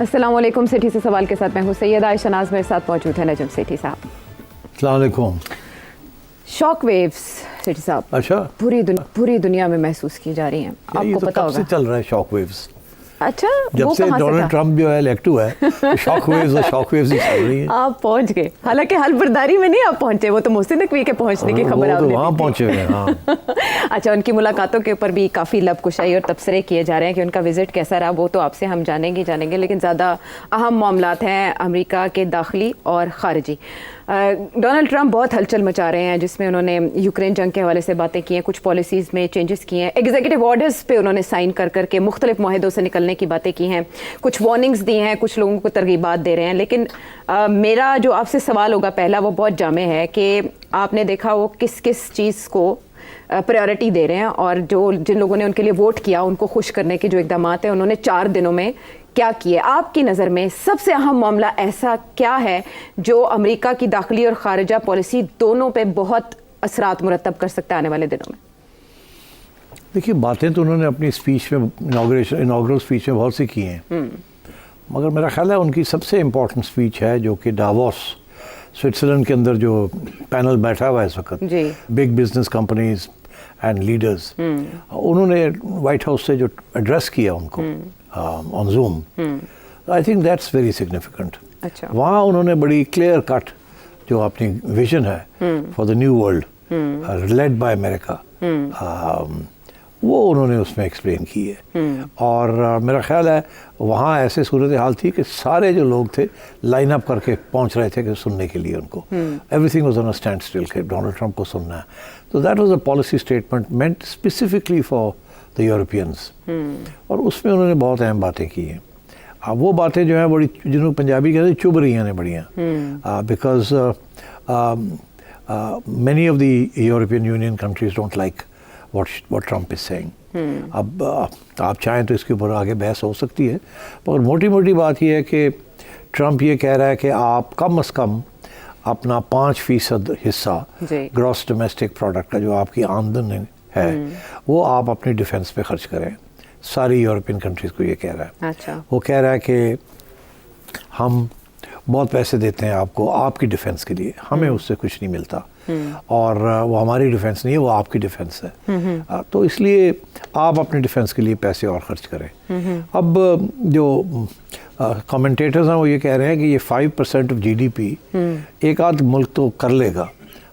अस्सलाम वालेकुम। सिटी से सवाल के साथ मैं हूँ सैयदा आयशा नाज, मेरे साथ मौजूद है नजम सेठी साहब। अस्सलाम वालेकुम। शॉक वेव्स सेठी साहब अच्छा, पूरी दुनिया में महसूस की जा रही हैं, आपको तो पता कब होगा। से चल रहा है शॉक वेव्स? अच्छा, जब वो से कहाँ से डोनाल्ड था? ट्रम्प जो है इलेक्ट हुआ है, शॉक वेव्स ही चल रही है। आप पहुंच गए, हालांकि हलबर्दारी में नहीं आप पहुंचे, वो तो मोहसिन नकवी के पहुंचने की खबर वो तो आपने वहाँ दी थी। पहुँचे हुए हैं। हाँ। अच्छा, उनकी मुलाकातों के ऊपर भी काफ़ी लबकुशाई और तबसरे किए जा रहे हैं कि उनका विजिट कैसा रहा, वो तो आपसे हम जानेंगे, लेकिन ज़्यादा अहम मामलात हैं अमेरिका के दाखिली और ख़ारिजी। डोनाल्ड ट्रंप बहुत हलचल मचा रहे हैं, जिसमें उन्होंने यूक्रेन जंग के हवाले से बातें की हैं, कुछ पॉलिसीज़ में चेंजेस किए हैं, एग्जीक्यूटिव ऑर्डर्स पे उन्होंने साइन कर करके मुख्तलिफ माहिदों से निकलने की बातें की हैं, कुछ वार्निंग्स दी हैं, कुछ लोगों को तरगीबात दे रहे हैं। लेकिन मेरा जो आपसे सवाल होगा पहला, वो बहुत जामे है कि आपने देखा वो किस किस चीज़ को प्रायोरिटी दे रहे हैं, और जिन लोगों ने उनके लिए वोट किया उनको खुश करने के जो इकदाम हैं उन्होंने 4 दिनों में क्या किए। आपकी नज़र में सबसे अहम मामला ऐसा क्या है जो अमेरिका की दाखिली और खारजा पॉलिसी दोनों पे बहुत असरात मुरतब कर सकता है आने वाले दिनों में? देखिए, बातें तो उन्होंने अपनी स्पीच में, इनाग्रल स्पीच में बहुत सी की हैं, मगर मेरा ख्याल है उनकी सबसे इम्पोर्टेंट स्पीच है जो कि डावोस स्विट्ज़रलैंड के अंदर जो पैनल बैठा हुआ है इस वक्त, big business companies and leaders, उन्होंने वाइट हाउस से जो एड्रेस किया उनको on zoom, I think that's very significant. अच्छा। वहाँ उन्होंने बड़ी क्लियर कट जो अपनी विजन है for the new world led by America, वो उन्होंने उसमें एक्सप्लेन की है। और मेरा ख्याल है वहाँ ऐसे सूरत हाल थी कि सारे जो लोग थे लाइन अप करके पहुँच रहे थे कि सुनने के लिए उनको, everything was on a stand still के डोनाल्ड ट्रंप को सुनना है। तो that was a policy statement meant specifically for the Europeans, और उसमें उन्होंने बहुत अहम बातें की हैं। अब वो बातें जो हैं बड़ी, जिनको पंजाबी कहते हैं, चुभ रही हैं बढ़िया, because many of the European union countries don't like what Trump is saying. अब आप चाहें तो इसके ऊपर आगे बहस हो सकती है, मगर मोटी मोटी बात यह है कि ट्रंप ये कह रहा है कि आप कम से कम अपना 5% हिस्सा ग्रॉस डोमेस्टिक प्रोडक्ट का जो आपकी आमदनी है वो आप अपनी डिफेंस पे खर्च करें। सारी यूरोपियन कंट्रीज़ को ये कह रहा है। अच्छा। वो कह रहा है कि हम बहुत पैसे देते हैं आपको आपकी डिफेंस के लिए, हमें उससे कुछ नहीं मिलता, और वो हमारी डिफेंस नहीं है, वो आपकी डिफेंस है, तो इसलिए आप अपनी डिफेंस के लिए पैसे और खर्च करें। अब जो कमेंटेटर्स हैं वो ये कह रहे हैं कि ये 5% ऑफ GDP एक आध मुल्क तो कर लेगा,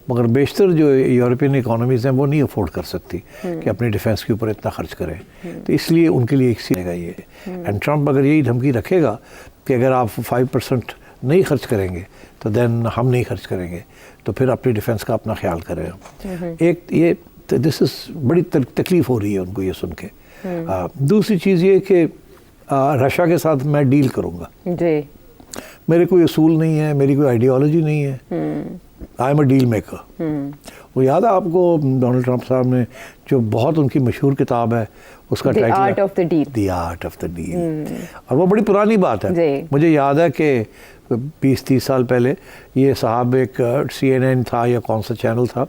मगर बेशतर जो यूरोपियन इकोनॉमीज़ हैं वो नहीं अफोर्ड कर सकती कि अपनी डिफेंस के ऊपर इतना खर्च करें, तो इसलिए उनके लिए एक सीनेगा ये। एंड ट्रंप अगर यही धमकी रखेगा कि अगर आप 5% नहीं खर्च करेंगे तो देन हम नहीं खर्च करेंगे, तो फिर अपनी डिफेंस का अपना ख्याल करें। एक ये दिस इज़ बड़ी तकलीफ़ हो रही है उनको ये सुन के। दूसरी चीज़ ये कि रशिया के साथ मैं डील करूँगा, मेरे कोई असूल नहीं है, मेरी कोई आइडियोलॉजी नहीं है, I am a deal maker. वो याद है आपको डोनाल्ड ट्रंप साहब ने जो बहुत उनकी मशहूर किताब है उसका title art of the deal, the art of the deal, और वो बड़ी पुरानी बात है। मुझे याद है कि 20-30 साल पहले ये साहब एक CNN था या कौन सा चैनल था,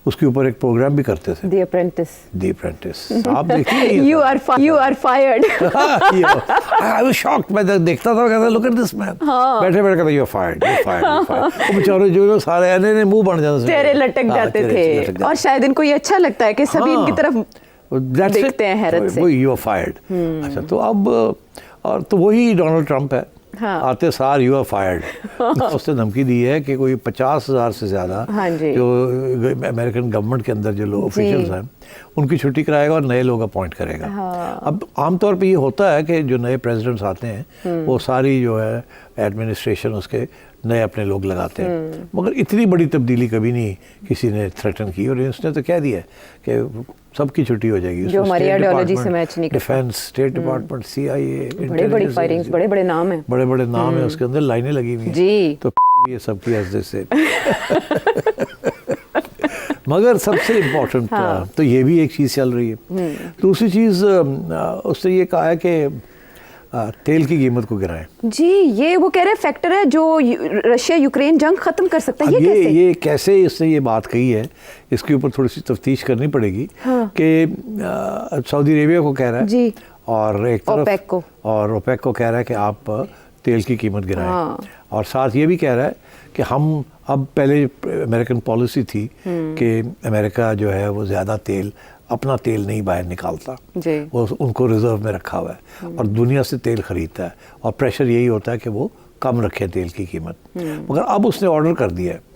उसके ऊपर एक प्रोग्राम भी करते थे, द अप्रेंटिस। आप देखिए you are fired. I was shocked, मैं देखता था, कहता लुक एट दिस मैन, बैठे बैठे कहता यू आर फायर्ड। वो बेचारे जो सारे ने मुंह बन जाते थे, चेहरे लटक जाते थे, और शायद इनको ये अच्छा लगता है कि सभी इनकी तरफ देखते हैं हैरत से। वो यू आर फायर्ड। अच्छा, तो अब और तो वही डोनाल्ड ट्रंप है। हाँ। आते सार यू आर फायर्ड। उसने धमकी दी है कि कोई 50,000 से ज़्यादा जो अमेरिकन गवर्नमेंट के अंदर जो लोग ऑफिशियल्स हैं उनकी छुट्टी कराएगा और नए लोग अपॉइंट करेगा। हाँ। अब आमतौर पे ये होता है कि जो नए प्रेसिडेंट्स आते हैं वो सारी जो है एडमिनिस्ट्रेशन उसके नए अपने लोग लगाते हैं, मगर इतनी बड़ी तब्दीली कभी नहीं किसी ने थ्रेटन की, और उसने तो कह दिया कि सबकी छुट्टी हो जाएगी, जो हमारी आइडियोलॉजी से मैच नहीं करता। डिफेंस, स्टेट डिपार्टमेंट, CIA, बड़ी फायरिंग्स, बड़े नाम हैं, बड़े नाम है, उसके अंदर लाइनें लगी हुई हैं जी, तो ये सब की हंसते से। मगर सबसे इम्पोर्टेंट तो ये भी एक चीज़ चल रही है। दूसरी चीज़ उसने ये कहा है कि तेल की कीमत को गिराएं। जी, ये वो कह रहे हैं फैक्टर है जो रशिया यूक्रेन जंग खत्म कर सकता है। ये कैसे इसने ये बात कही है, इसके ऊपर थोड़ी सी तफ्तीश करनी पड़ेगी। हाँ। कि सऊदी अरेबिया को कह रहा है जी, और एक तरफ ओपेक को, और ओपेक को कह रहा है कि आप तेल की कीमत गिराएं, और साथ ये भी कह रहा है कि हम अब, पहले अमेरिकन पॉलिसी थी कि अमेरिका जो है वो ज़्यादा तेल, अपना तेल नहीं बाहर निकालता, वो उनको रिजर्व में रखा हुआ है और दुनिया से तेल खरीदता है, और प्रेशर यही होता है कि वो कम रखे तेल की कीमत। मगर अब उसने ऑर्डर कर दिया है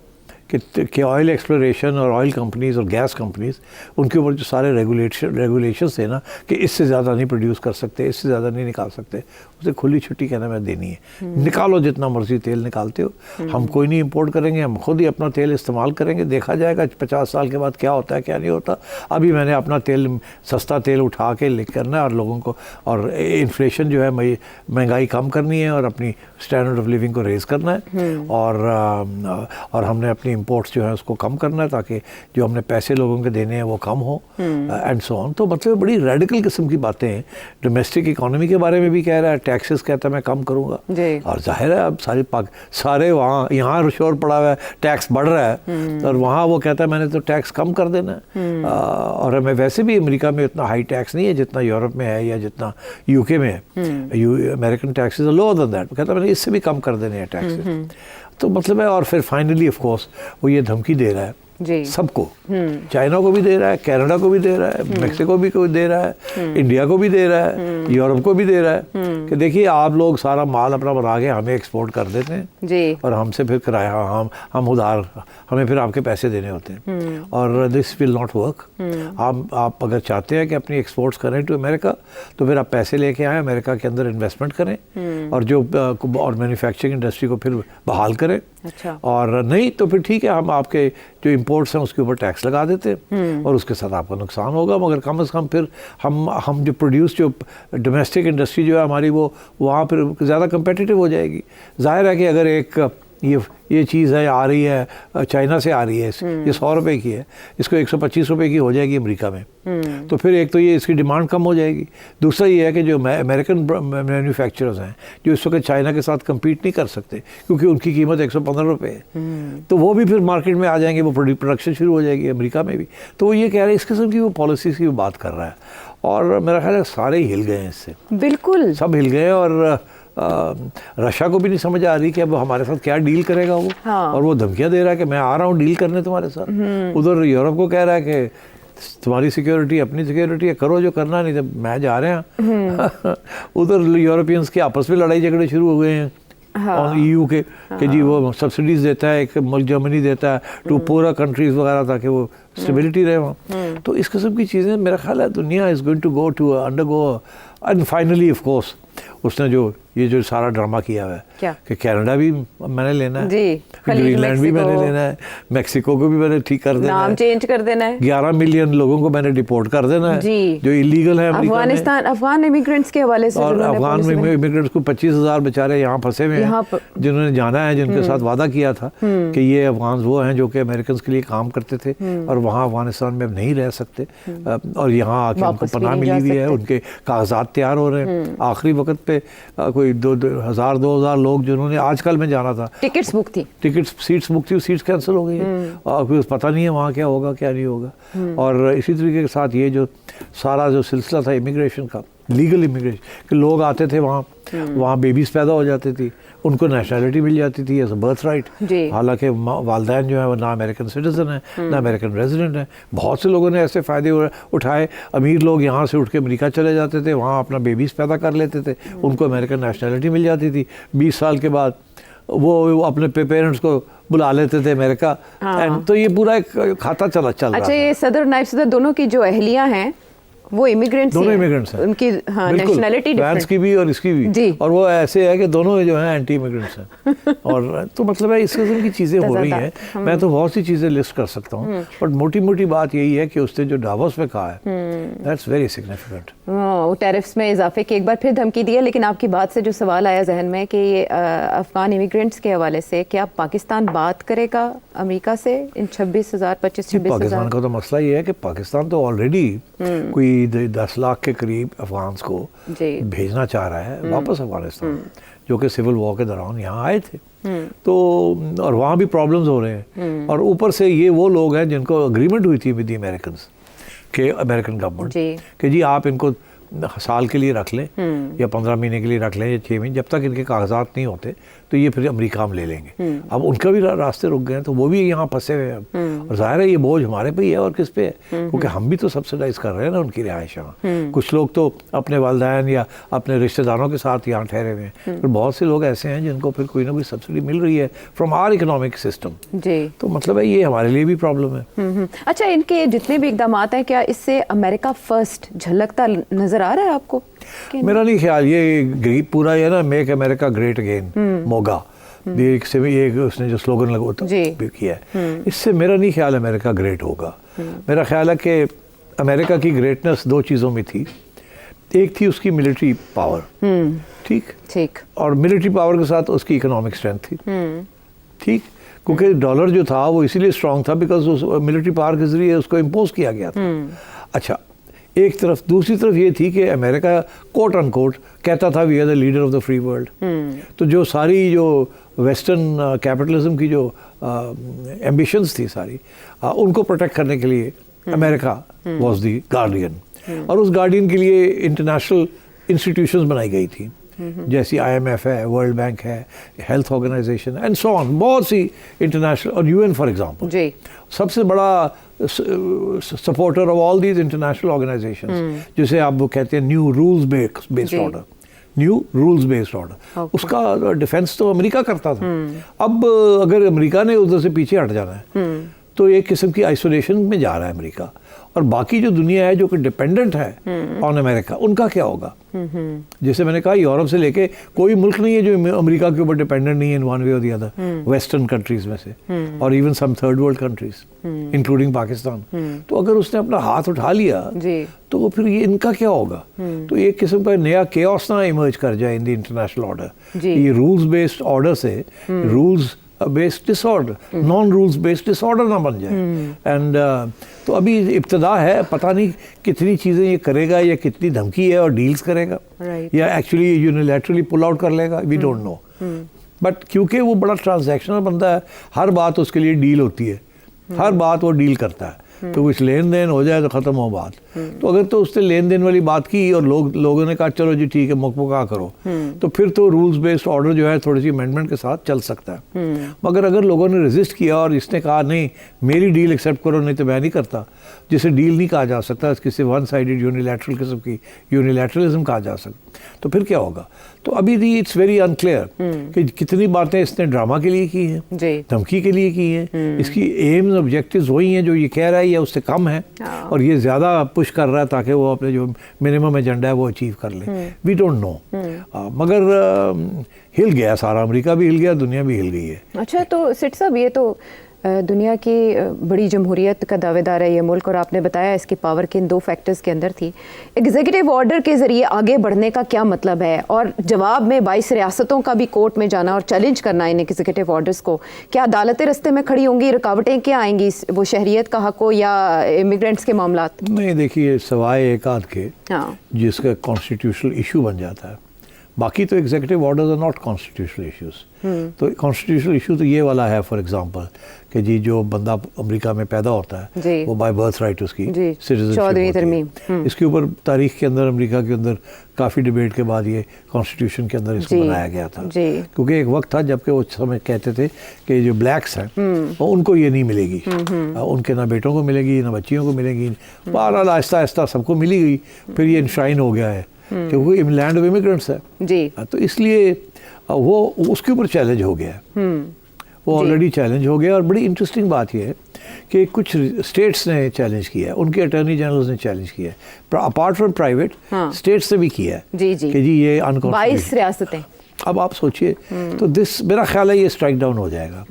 कि ऑयल एक्सप्लोरेशन और ऑयल कंपनीज और गैस कंपनीज, उनके ऊपर जो सारे रेगुलेशंस है ना कि इससे ज़्यादा नहीं प्रोड्यूस कर सकते, इससे ज़्यादा नहीं निकाल सकते, उसे खुली छुट्टी कहना मैं देनी है। निकालो जितना मर्जी तेल निकालते हो, हम कोई नहीं इंपोर्ट करेंगे, हम खुद ही अपना तेल इस्तेमाल करेंगे, देखा जाएगा 50 साल के बाद क्या होता है क्या नहीं होता। अभी मैंने अपना तेल, सस्ता तेल उठा के ले करना है और लोगों को, और इन्फ्लेशन जो है, महंगाई कम करनी है और अपनी स्टैंडर्ड ऑफ लिविंग को रेज़ करना है, और हमने अपनी इंपोर्ट्स जो है उसको कम करना है ताकि जो हमने पैसे लोगों के देने हैं वो कम हो, एंड सो ऑन। तो मतलब बड़ी रेडिकल किस्म की बातें हैं। डोमेस्टिक इकोनॉमी के बारे में भी कह रहा है, टैक्सेस कहता है मैं कम करूंगा, और जाहिर है अब सारे वहाँ यहाँ शोर पड़ा हुआ है, टैक्स बढ़ रहा है, और वहाँ वो कहता है मैंने तो टैक्स कम कर देना है। और हमें वैसे भी अमेरिका में इतना हाई टैक्स नहीं है जितना यूरोप में है या जितना यूके में है। American taxes lower than that, कहता है मैंने इससे भी कम कर देने हैं टैक्सेस। तो मतलब है, और फिर फाइनली ऑफ कोर्स वो ये धमकी दे रहा है सबको, चाइना को भी दे रहा है, कनाडा को भी दे रहा है, मेक्सिको भी को दे रहा है, इंडिया को भी दे रहा है, यूरोप को भी दे रहा है कि देखिए आप लोग सारा माल अपना बना के हमें एक्सपोर्ट कर देते हैं जी, और हमसे फिर किराया हम उधार, हमें फिर आपके पैसे देने होते हैं, और दिस विल नॉट वर्क। आप अगर चाहते हैं कि अपनी एक्सपोर्ट्स करें टू अमेरिका, तो फिर आप पैसे लेके आए, अमेरिका के अंदर इन्वेस्टमेंट करें, और जो और मैन्युफैक्चरिंग इंडस्ट्री को फिर बहाल करें। अच्छा। और नहीं तो फिर ठीक है, हम आपके जो इंपोर्ट्स हैं उसके ऊपर टैक्स लगा देते हैं, और उसके साथ आपका नुकसान होगा, मगर कम से कम फिर हम जो प्रोड्यूस, जो डोमेस्टिक इंडस्ट्री जो है हमारी, वो वहाँ फिर ज़्यादा कंपेटिटिव हो जाएगी। जाहिर है कि अगर एक ये चीज़ है आ रही है चाइना से, आ रही है, ये 100 रुपये की है, इसको 125 रुपये की हो जाएगी अमेरिका में, तो फिर एक तो ये इसकी डिमांड कम हो जाएगी। दूसरा ये है कि जो अमेरिकन मैन्युफैक्चरर्स हैं जो इस वक्त चाइना के साथ कम्पीट नहीं कर सकते क्योंकि उनकी कीमत 115 रुपये है, तो वो भी फिर मार्केट में आ जाएंगे, वो प्रोडक्शन शुरू हो जाएगी अमेरिका में भी। तो वो ये कह रहे हैं, इस किस्म की वो पॉलिसीज़ की बात कर रहा है, और मेरा ख्याल है सारे हिल गए हैं इससे, बिल्कुल सब हिल गए। और रशिया को भी नहीं समझ आ रही कि अब हमारे साथ क्या डील करेगा वो, और वो धमकियां दे रहा है कि मैं आ रहा हूँ डील करने तुम्हारे साथ। उधर यूरोप को कह रहा है कि तुम्हारी सिक्योरिटी अपनी सिक्योरिटी है, करो जो करना, नहीं तो मैं जा रहे हैं। उधर यूरोपियंस के आपस में लड़ाई झगड़े शुरू हो गए हैं, और EU के कि जी वो सब्सिडीज देता है, एक मुल्क जर्मनी देता है टू पूरा कंट्रीज वगैरह ताकि वो स्टेबिलिटी रहे वहाँ। तो इस किस्म की चीज़ें मेरा ख्याल है दुनिया is going to go to undergo, and finally of course उसने जो सारा ड्रामा किया हुआ है कि कनाडा भी मैंने लेना है, ग्रीनलैंड भी मैंने लेना है, मेक्सिको को भी मैंने ठीक कर देना है, नाम चेंज कर देना है, 11 मिलियन लोगों को मैंने डिपोर्ट कर देना है जो इलीगल है अफगानिस्तान, अफगान इमिग्रेंट्स के हवाले से, और अफगान इमिग्रेंट्स को 25,000 बेचारे यहाँ फंसे हुए हैं जिन्होंने जाना है, जिनके साथ वादा किया था कि ये अफगान वो हैं जो कि अमेरिकन के लिए काम करते थे और वहाँ अफगानिस्तान में अब नहीं रह सकते, और यहाँ आके उनको पनाह मिली हुई है, उनके कागजात तैयार हो रहे हैं। आखिरी वक्त पे कोई 2,000 लोग जिन्होंने, आजकल मैं जाना था, सीट्स बुक थी, सीट्स कैंसिल हो गई है, और कुछ पता नहीं है वहाँ क्या होगा क्या नहीं होगा। और इसी तरीके के साथ ये जो सारा जो सिलसिला था इमिग्रेशन का, लीगल इमिग्रेशन, कि लोग आते थे वहाँ बेबीज़ पैदा हो जाती थी, उनको नेशनैलिटी मिल जाती थी एज अ बर्थ राइट, हालांकि वालदैन जो है वो ना अमेरिकन सिटीजन है ना अमेरिकन रेजिडेंट है। बहुत से लोगों ने ऐसे फ़ायदे उठाए, अमीर लोग यहाँ से उठ के अमेरिका चले जाते थे, वहाँ अपना बेबीज़ पैदा कर लेते थे, उनको अमेरिकन नेशनैलिटी मिल जाती थी, 20 साल के बाद वो अपने पेरेंट्स को बुला लेते थे अमेरिका। तो ये पूरा एक खाता चल रहा था। अच्छा, ये सदर नायब सदर दोनों की जो अहलियाँ हैं वो इमिग्रेंट्स, दोनों इमिग्रेंट्स हैं, उनकी नेशनैलिटी फ्रांस की भी और इसकी भी, और वो ऐसे है कि दोनों जो है एंटी इमिग्रेंट्स हैं। और तो मतलब है इस किस्म की चीज़ें हो रही हैं। मैं तो बहुत सी चीज़ें लिस्ट कर सकता हूँ, बट मोटी मोटी बात यही है कि उसने जो डावोस में कहा है, दैट्स वेरी सिग्निफिकेंट। वो टैरिफ्स में इजाफे की एक बार फिर धमकी दी है, लेकिन आपकी बात से जो सवाल आया जहन में कि ये अफगान इमिग्रेंट्स के हवाले से क्या पाकिस्तान बात करेगा अमेरिका से इन 26,000 पाकिस्तान का तो मसला ये है कि पाकिस्तान तो ऑलरेडी कोई 10 लाख के करीब अफगान्स को भेजना चाह रहा है वापस अफगानिस्तान, जो कि सिविल वॉर के दौरान यहाँ आए थे। तो और वहाँ भी प्रॉब्लम्स हो रहे हैं, और ऊपर से ये वो लोग हैं जिनको अग्रीमेंट हुई थी विद द अमेरिकन के, अमेरिकन गवर्नमेंट कि जी आप इनको साल के लिए रख लें या 15 महीने के लिए रख लें या 6 महीने, जब तक इनके कागजात नहीं होते तो ये फिर अमेरिका में ले लेंगे। अब उनका भी रास्ते रुक गए हैं तो वो भी यहाँ फंसे हुए हैं। और जाहिर है ये बोझ हमारे पे ही है और किस पे है, क्योंकि हम भी तो सब्सिडाइज कर रहे हैं ना उनकी रिहाइश यहाँ। कुछ लोग तो अपने वालिदैन या अपने रिश्तेदारों के साथ यहाँ ठहरे हुए हैं, पर बहुत से लोग ऐसे हैं जिनको फिर कोई ना कोई सब्सिडी मिल रही है फ्रॉम आवर इकोनॉमिक सिस्टम। जी, तो मतलब है ये हमारे लिए भी प्रॉब्लम है। अच्छा, इनके जितने भी इकदाम हैं, क्या इससे अमेरिका फर्स्ट झलकता नजर आ रहा है आपको? मेरा नहीं ख्याल ये पूरा ये ना make America great again Moga ये उसने जो स्लोगन लगा किया है, इससे मेरा नहीं ख्याल अमेरिका ग्रेट होगा। मेरा ख्याल है कि अमेरिका की ग्रेटनेस 2 चीज़ों में थी। एक थी उसकी मिलिट्री पावर, ठीक, और मिलिट्री पावर के साथ उसकी इकोनॉमिक स्ट्रेंथ थी, ठीक, क्योंकि डॉलर जो था वो इसीलिए स्ट्रांग था बिकॉज उस मिलिट्री पावर के जरिए उसको इम्पोज किया गया था। अच्छा, एक तरफ। दूसरी तरफ ये थी कि अमेरिका कोट अनकोट कहता था we are the leader of the free world. तो जो सारी जो वेस्टर्न कैपिटलिज्म की जो एम्बिशंस थी सारी, उनको प्रोटेक्ट करने के लिए अमेरिका वाज द गार्डियन। और उस गार्डियन के लिए इंटरनेशनल इंस्टीट्यूशंस बनाई गई थी, जैसी IMF है, वर्ल्ड बैंक है, health organisation and so on, बहुत सी इंटरनेशनल, और UN फॉर एग्जांपल सबसे बड़ा supporter of all these international organisations, जिसे आप वो कहते हैं new rules based order, new rules based order, उसका डिफेंस तो अमेरिका करता था। अब अगर अमेरिका ने उधर से पीछे हट जाना है तो एक किस्म की आइसोलेशन में जा रहा है अमेरिका, और बाकी जो दुनिया है जो कि डिपेंडेंट है ऑन अमेरिका, उनका क्या होगा? जैसे मैंने कहा, यूरोप से लेके कोई मुल्क नहीं है जो अमेरिका के ऊपर डिपेंडेंट नहीं है इन वन वे और द अदर, वेस्टर्न कंट्रीज में से, और even some third world countries including Pakistan. तो अगर उसने अपना हाथ उठा लिया तो फिर ये इनका क्या होगा? तो एक किस्म का नया केओस ना इमर्ज कर जाए इन द इंटरनेशनल ऑर्डर। ये रूल्स बेस्ड ऑर्डर से rules based disorder, non rules based disorder ना बन जाए। एंड तो अभी इब्तदा है, पता नहीं कितनी चीज़ें ये करेगा या कितनी धमकी है और डील्स करेगा, या एक्चुअली यूनिलैटरली पुल आउट कर लेगा, वी डोंट नो। बट क्योंकि वो बड़ा ट्रांजैक्शनल बंदा है, हर बात उसके लिए डील होती है, हर बात वो डील करता है। तो कुछ लेन देन हो जाए तो ख़त्म हो बात। तो अगर तो उसने लेन देन वाली बात की और लोगों ने कहा चलो जी ठीक है मुकमुका करो, तो फिर तो रूल्स बेस्ड ऑर्डर जो है थोड़ी सी अमेंडमेंट के साथ चल सकता है। मगर अगर लोगों ने रेजिस्ट किया और इसने कहा नहीं मेरी डील एक्सेप्ट करो नहीं तो मैं नहीं करता, जिसे डील नहीं कहा जा सकता, किसी वन साइडेड यूनिलैटरल किस्म की यूनिलैटरलिज्म कहा जा सकता, तो फिर क्या होगा? तो अभी भी इट्स वेरी अनक्लियर कि कितनी बातें इसने ड्रामा के लिए की हैं, धमकी के लिए की हैं, इसकी एम्स ऑब्जेक्टिव्स वही हैं जो ये कह रहा है या उससे कम है, और ये ज़्यादा पुश कर रहा है ताकि वो अपने जो मिनिमम एजेंडा है वो अचीव कर ले। वी डोंट नो, मगर हिल गया सारा, अमेरिका भी हिल गया, दुनिया भी हिल गई है। अच्छा, तो सिट साहब ये तो दुनिया की बड़ी जमहूरियत का दावेदार है ये मुल्क, और आपने बताया इसकी पावर के इन 2 फैक्टर्स के अंदर थी। एग्जीक्यूटिव ऑर्डर के ज़रिए आगे बढ़ने का क्या मतलब है, और जवाब में 22 रियासतों का भी कोर्ट में जाना और चैलेंज करना इन एग्जीक्यूटिव ऑर्डर्स को, क्या अदालतें रस्ते में खड़ी होंगी? रुकावटें क्या आएंगी? वो शहरियत का हक हो या इमिग्रेंट्स के मामलात? नहीं, देखिए सवाए एक आध के जिसका कॉन्स्टिट्यूशनल इशू बन जाता है, बाकी तो executive orders are not constitutional issues. तो कॉन्स्टिट्यूशनल इशू तो ये वाला है फॉर एग्जांपल कि जी जो बंदा अमेरिका में पैदा होता है वो बाय बर्थ राइट उसकी सिटीजनशिप, इसके ऊपर तारीख के अंदर अमेरिका के अंदर काफ़ी डिबेट के बाद ये कॉन्स्टिट्यूशन के अंदर इसको बनाया गया था, क्योंकि एक वक्त था जबकि वो समय कहते थे कि जो ब्लैक्स हैं वो उनको ये नहीं मिलेगी, उनके ना बेटों को मिलेगी ना बच्चियों को मिलेगी। बहरहाल आहिस्ता आहिस्ता सबको मिली गई, फिर ये इनश्राइन हो गया है क्योंकि लैंड ऑफ इमिग्रेंट्स है जी, तो इसलिए वो उसके ऊपर चैलेंज हो गया है, वो ऑलरेडी चैलेंज हो गया। और बड़ी इंटरेस्टिंग बात यह है कि कुछ स्टेट्स ने चैलेंज किया है, उनके अटॉर्नी जनरल्स ने चैलेंज किया है, अपार्ट फ्रॉम प्राइवेट स्टेट्स ने भी किया है कि जी ये अनकॉन्स्टिट्यूशनल 22 रियासतें। अब आप सोचिए, तो दिस मेरा ख्याल है ये स्ट्राइक डाउन हो जाएगा,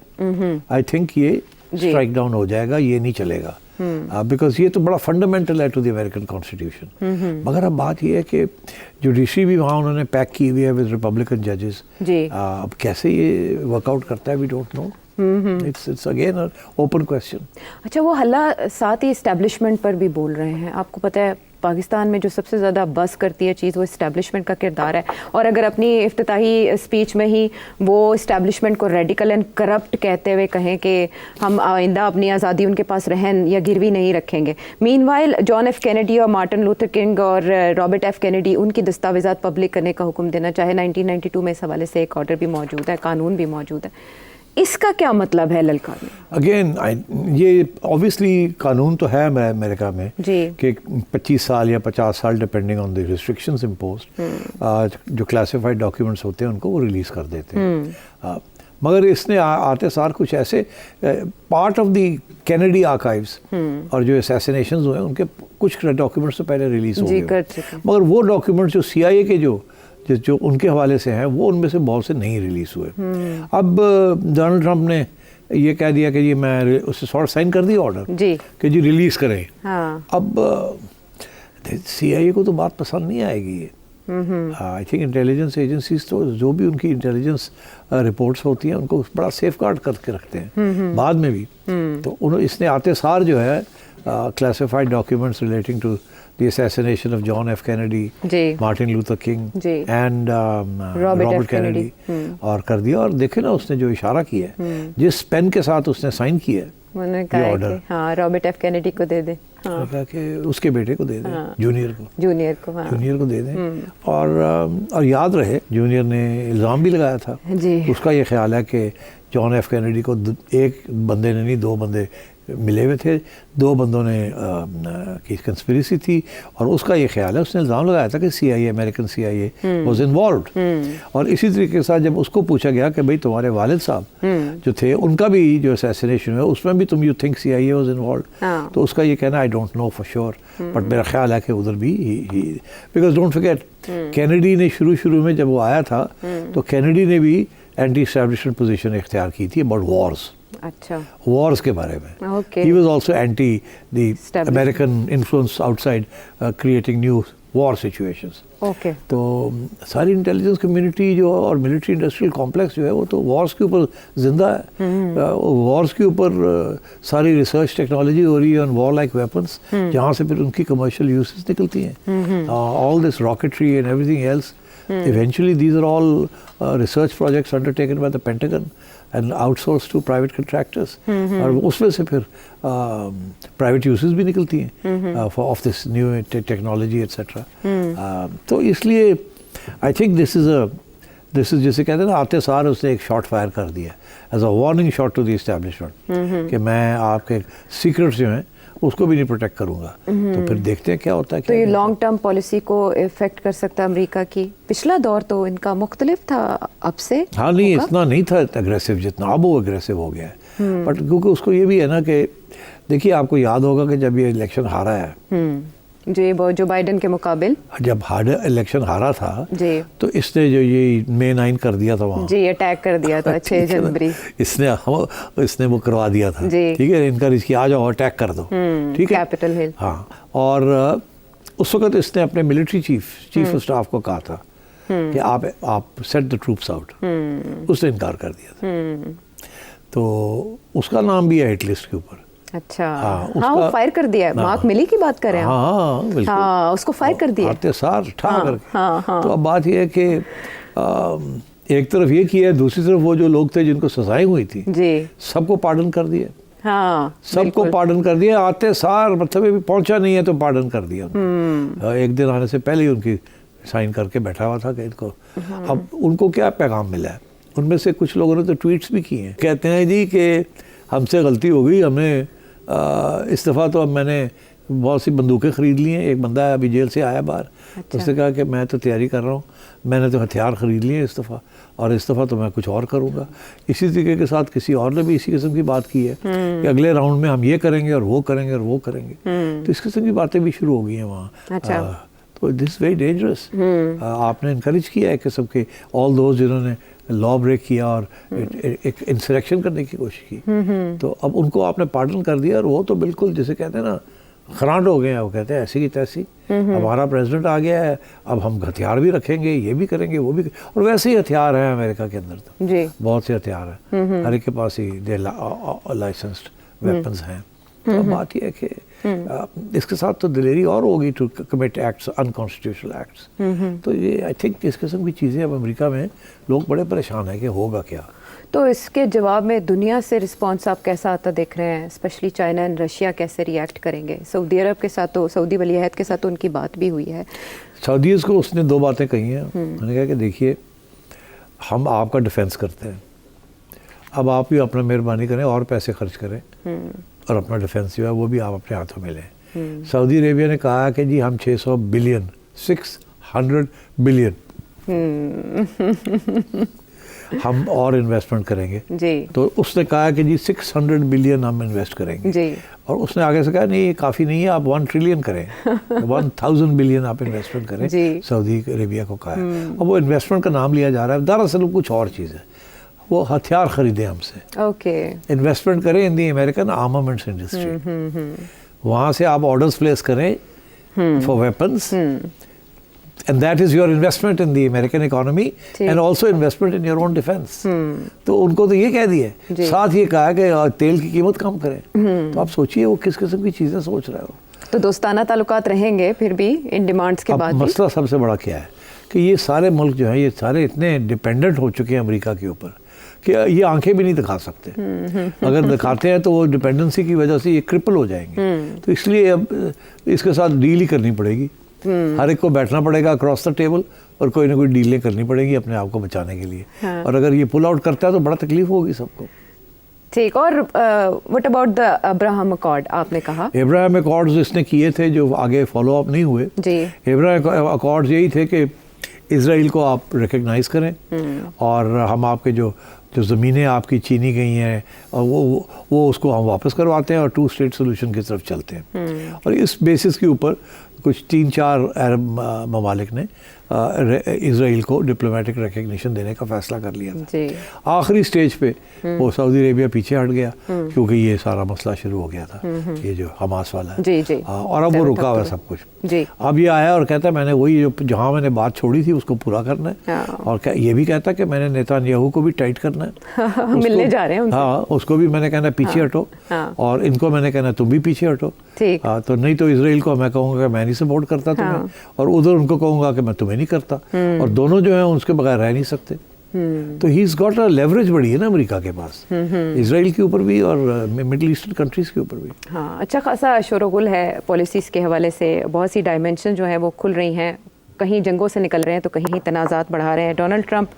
आई थिंक ये स्ट्राइक डाउन हो जाएगा, ये नहीं चलेगा, बिकॉज ये तो बड़ा फंडामेंटल है टू द अमेरिकन कॉन्स्टिट्यूशन। मगर अब बात ये है कि जुडिशरी भी वहाँ उन्होंने पैक की हुई है विद रिपब्लिकन जजेस, अब कैसे ये वर्कआउट करता है we don't know, it's again open question. अच्छा, वो हल्ला साथ ही एस्टेब्लिशमेंट पर भी बोल रहे हैं, आपको पता है पाकिस्तान में जो सबसे ज़्यादा बस करती है चीज़ वो इस्टेब्लिशमेंट का किरदार है, और अगर अपनी इफ्तिताही स्पीच में ही वो इस्टेब्लिशमेंट को रेडिकल एंड करप्ट कहते हुए कहें कि हम आइंदा अपनी आज़ादी उनके पास रहन या गिरवी नहीं रखेंगे। मीनवाइल जॉन एफ कैनेडी और मार्टिन लूथर किंग और रॉबर्ट एफ कैनेडी उनकी दस्तावेज़ात पब्लिक करने का हुक्म देना चाहे 1992 में इस हवाले से एक ऑर्डर भी मौजूद है, कानून भी मौजूद है। इसका क्या मतलब है ललकार में? अगेन ये ऑब्वियसली कानून तो है अमेरिका में कि 25 साल या 50 साल depending on the restrictions imposed जो क्लासिफाइड डॉक्यूमेंट्स होते हैं उनको वो रिलीज कर देते हैं। मगर इसने आते सार कुछ ऐसे part of the Kennedy archives और जो असैसिनेशंस हुए उनके कुछ डॉक्यूमेंट्स तो पहले रिलीज हो गए, मगर वो डॉक्यूमेंट्स जो CIA के जो उनके हवाले से हैं वो उनमें से बहुत से नहीं रिलीज हुए। अब डोनाल्ड ट्रंप ने ये कह दिया कि ये मैं उससे शॉर्ट साइन कर दिया ऑर्डर कि जी रिलीज करें। हाँ। अब CIA को तो बात पसंद नहीं आएगी ये। आई थिंक इंटेलिजेंस एजेंसीज तो जो भी उनकी इंटेलिजेंस रिपोर्ट्स होती हैं उनको बड़ा सेफ गार्ड करके रखते हैं बाद में भी। तो इसने आते सार जो है classified documents relating to the assassination of John F. Kennedy, Martin Luther King and Robert Kennedy और कर दिया। और देखे ना उसने जो इशारा किया है, जिस पेन के साथ उसने साइन किया है ये ऑर्डर, हाँ रॉबर्ट एफ कैनेडी को दे दे, हाँ। कहा कि उसके बेटे को दे दें, हाँ। जूनियर को हाँ। जूनियर को दे दें। और याद रहे जूनियर ने इल्ज़ाम भी लगाया था, उसका ये ख्याल है कि जॉन एफ कैनेडी को एक बंदे ने नहीं 2 बंदे मिले हुए थे, 2 बंदों ने की कंस्पिरेसी थी और उसका ये ख्याल है, उसने इल्ज़ाम लगाया था कि CIA American CIA was involved. और इसी तरीके के साथ जब उसको पूछा गया कि भाई तुम्हारे वालिद साहब जो थे उनका भी जो असैसिनेशन हुआ उसमें भी तुम you think CIA was involved, तो उसका ये कहना I don't know for sure but मेरा ख्याल है कि उधर भी बिकॉज डोंट फॉरगेट कैनेडी ने शुरू में जब वो आया था तो कैनेडी ने भी एंटी एस्टैब्लिशमेंट पोजीशन इख्तियार की थी अबाउट वॉर्स। अच्छा, वॉर्स के बारे में he was also anti the American influence outside creating new war situations। तो सारी इंटेलिजेंस कम्युनिटी जो और मिलिट्री इंडस्ट्रियल कॉम्प्लेक्स जो है वो तो वॉर्स के ऊपर जिंदा है। वॉर्स के ऊपर सारी रिसर्च टेक्नोलॉजी हो रही है ऑन वॉर लाइक वेपन्स, जहाँ से फिर उनकी कमर्शियल यूसेस निकलती हैं। All this rocketry and everything else, eventually these are all research projects undertaken by the Pentagon and outsourced to private contractors। और उसमें से फिर private uses भी निकलती हैं of this new technology etc। तो इसलिए I think this is जैसे कहते हैं ना आते सार उसने एक शॉट फायर कर दिया as a warning shot to the establishment कि मैं आपके सीक्रेट्स जो हैं उसको भी नहीं प्रोटेक्ट करूंगा। तो फिर देखते हैं क्या होता है। तो ये लॉन्ग टर्म पॉलिसी को इफेक्ट कर सकता है अमेरिका की? पिछला दौर तो इनका मुख्तलिफ था अब से। हाँ नहीं, इतना नहीं था अग्रेसिव जितना अब वो अग्रेसिव हो गया है। बट क्योंकि उसको ये भी है ना कि देखिए आपको याद होगा कि जब ये इलेक्शन हारा है जो बाइडेन के मुकाबिल, जब इलेक्शन हारा था तो इसने जो ये May 9 कर दिया था वहाँ अटैक कर दिया था 6 जनवरी, इसने वो करवा दिया था। ठीक है, इनकरेज किया आ जाओ अटैक कर दो, ठीक है, कैपिटल हिल। हाँ, और उस वक्त इसने अपने मिलिट्री चीफ ऑफ स्टाफ को कहा था कि आप सेट द ट्रूप्स आउट। उसने इनकार कर दिया था, तो उसका नाम भी है हिट लिस्ट के ऊपर। अच्छा, हाँ वो फायर कर दिया है। मार्क मिली की बात कर रहे हैं? हाँ बिल्कुल, हाँ उसको फायर कर दिया आते सार करके। तो अब बात यह है कि एक तरफ ये किया है, दूसरी तरफ वो जो लोग थे जिनको सजाएं हुई थी सबको पार्डन कर दिया। हाँ, सबको पार्डन कर दिया आते सार, मतलब भी पहुंचा नहीं है तो पार्डन कर दिया। एक दिन आने से पहले ही उनकी साइन करके बैठा हुआ था कि इनको। अब उनको क्या पैगाम मिला है? उनमें से कुछ लोगों ने तो ट्वीट्स भी किए हैं, कहते हैं जी कि हमसे गलती हो गई, हमें इस दफ़ा तो अब मैंने बहुत सी बंदूकें ख़रीद ली हैं। एक बंदा है अभी जेल से आया बाहर, तो उसने कहा कि मैं तो तैयारी कर रहा हूँ, मैंने तो हथियार ख़रीद लिए इस दफ़ा, और इस दफ़ा तो मैं कुछ और करूँगा। इसी तरीके के साथ किसी और ने भी इसी किस्म की बात की है कि अगले राउंड में हम ये करेंगे और वो करेंगे और वो करेंगे। तो इस किस्म की बातें भी शुरू हो गई हैं वहाँ। तो दिस वेरी डेंजरस। आपने इनकरेज किया है किस्म के ऑल दोज जिन्होंने लॉ ब्रेक किया और एक इंसरेक्शन करने की कोशिश की, तो अब उनको आपने पार्डन कर दिया और वो तो बिल्कुल जिसे कहते हैं ना खरांट हो गए हैं। वो कहते हैं ऐसी की तैसी, हमारा प्रेसिडेंट आ गया है, अब हम हथियार भी रखेंगे, ये भी करेंगे, वो भी। और वैसे ही हथियार हैं अमेरिका के अंदर तो बहुत से हथियार हैं, हर एक के पास ही लाइसेंस्ड वेपन्स हैं। तो अब बात यह है कि इसके साथ तो दिलेरी और होगी to commit acts, unconstitutional acts. तो ये आई थिंक इस किस्म की चीज़ें अब अमेरिका में लोग बड़े परेशान हैं कि होगा क्या। तो इसके जवाब में दुनिया से रिस्पांस आप कैसा आता देख रहे हैं? स्पेशली चाइना एंड रशिया कैसे रिएक्ट करेंगे? सऊदी अरब के साथ तो, सऊदी वली अहद के साथ तो उनकी बात भी हुई है। सऊदीज़ को उसने 2 बातें कही हैं। उन्होंने कहा कि देखिए हम आपका डिफेंस करते हैं, अब आप भी अपना मेहरबानी करें और पैसे खर्च करें और अपना डिफेंस जो है वो भी आप अपने हाथों में लें। सऊदी अरेबिया ने कहा कि जी हम 600 बिलियन 600 बिलियन हम और इन्वेस्टमेंट करेंगे जी। तो उसने कहा कि जी 600 बिलियन हम इन्वेस्ट करेंगे जी। और उसने आगे से कहा नहीं ये काफ़ी नहीं है, आप 1 ट्रिलियन करें 1000 बिलियन आप इन्वेस्टमेंट करें। सऊदी अरेबिया को कहा है और वो इन्वेस्टमेंट का नाम लिया जा रहा है, दरअसल कुछ और चीज़ है, वो हथियार खरीदे हमसे। ओके। इन्वेस्टमेंट करें इन दी अमेरिकन आर्मामेंट्स इंडस्ट्री, वहाँ से आप ऑर्डर्स प्लेस करें for weapons and that is your investment in the American economy and also investment in your own defense। तो उनको तो ये कह दिया, साथ ये कहा कि तेल की कीमत कम करें। तो आप सोचिए वो किस किस्म की चीज़ें सोच रहे हो। तो दोस्ताना ताल्लुकात रहेंगे फिर भी इन डिमांड्स के बाद। मसला सबसे बड़ा क्या है कि ये सारे मुल्क जो हैं ये सारे इतने डिपेंडेंट हो चुके हैं अमेरिका के ऊपर कि ये आंखें भी नहीं दिखा सकते। अगर दिखाते हैं तो वो डिपेंडेंसी की वजह से ये क्रिपल हो जाएंगे। तो इसलिए अब इसके साथ डील ही करनी पड़ेगी, हर एक को बैठना पड़ेगा अक्रॉस द टेबल और कोई ना कोई डीलें करनी पड़ेगी अपने आप को बचाने के लिए। और अगर ये पुल आउट करता है तो बड़ा तकलीफ होगी सबको। ठीक। और what about the Abraham accord? आपने कहा अब्राहम अकॉर्ड्स इसने किए थे जो आगे फॉलो अप नहीं हुए जी। अब्राहम अकॉर्ड्स यही थे कि इजराइल को आप रिकग्नाइज करें और हम आपके जो ज़मीनें आपकी छीनी गई हैं और वो उसको हम वापस करवाते हैं और 2 स्टेट सोल्यूशन की तरफ चलते हैं। और इस बेसिस के ऊपर कुछ 3-4 अरब ममालिक ने इजराइल को डिप्लोमेटिक रिकग्निशन देने का फैसला कर लिया था। आखिरी स्टेज पे वो सऊदी अरेबिया पीछे हट गया क्योंकि ये सारा मसला शुरू हो गया था, ये जो हमास वाला है जी। और अब वो रुका हुआ सब कुछ जी। अब ये आया और कहता है मैंने वही जो जहाँ मैंने बात छोड़ी थी उसको पूरा करना है और ये भी कहता है कि मैंने नेतान्याहू को भी टाइट करना है। मिलने जा रहे हैं उनसे। हाँ, उसको भी मैंने कहना पीछे हटो और इनको मैंने कहना तुम भी पीछे हटो। तो नहीं तो इसराइल को मैं कहूँगा मैं नहीं सपोर्ट करता तुम्हें और उधर उनको कहूँगा कि मैं तुम्हें नहीं करता और दोनों जो हैं उसके बगैर रह नहीं सकते। तो he is got a leverage बड़ी है ना अमेरिका के पास, इसराइल के ऊपर भी और मिडिल ईस्टर्न कंट्रीज के ऊपर भी। हाँ, अच्छा खासा शोरगुल है पॉलिसीज़ के हवाले से, बहुत सी डायमेंशन जो है वो खुल रही हैं, कहीं जंगों से निकल रहे हैं तो कहीं तनाज़ात बढ़ा रहे हैं। डोनाल्ड ट्रंप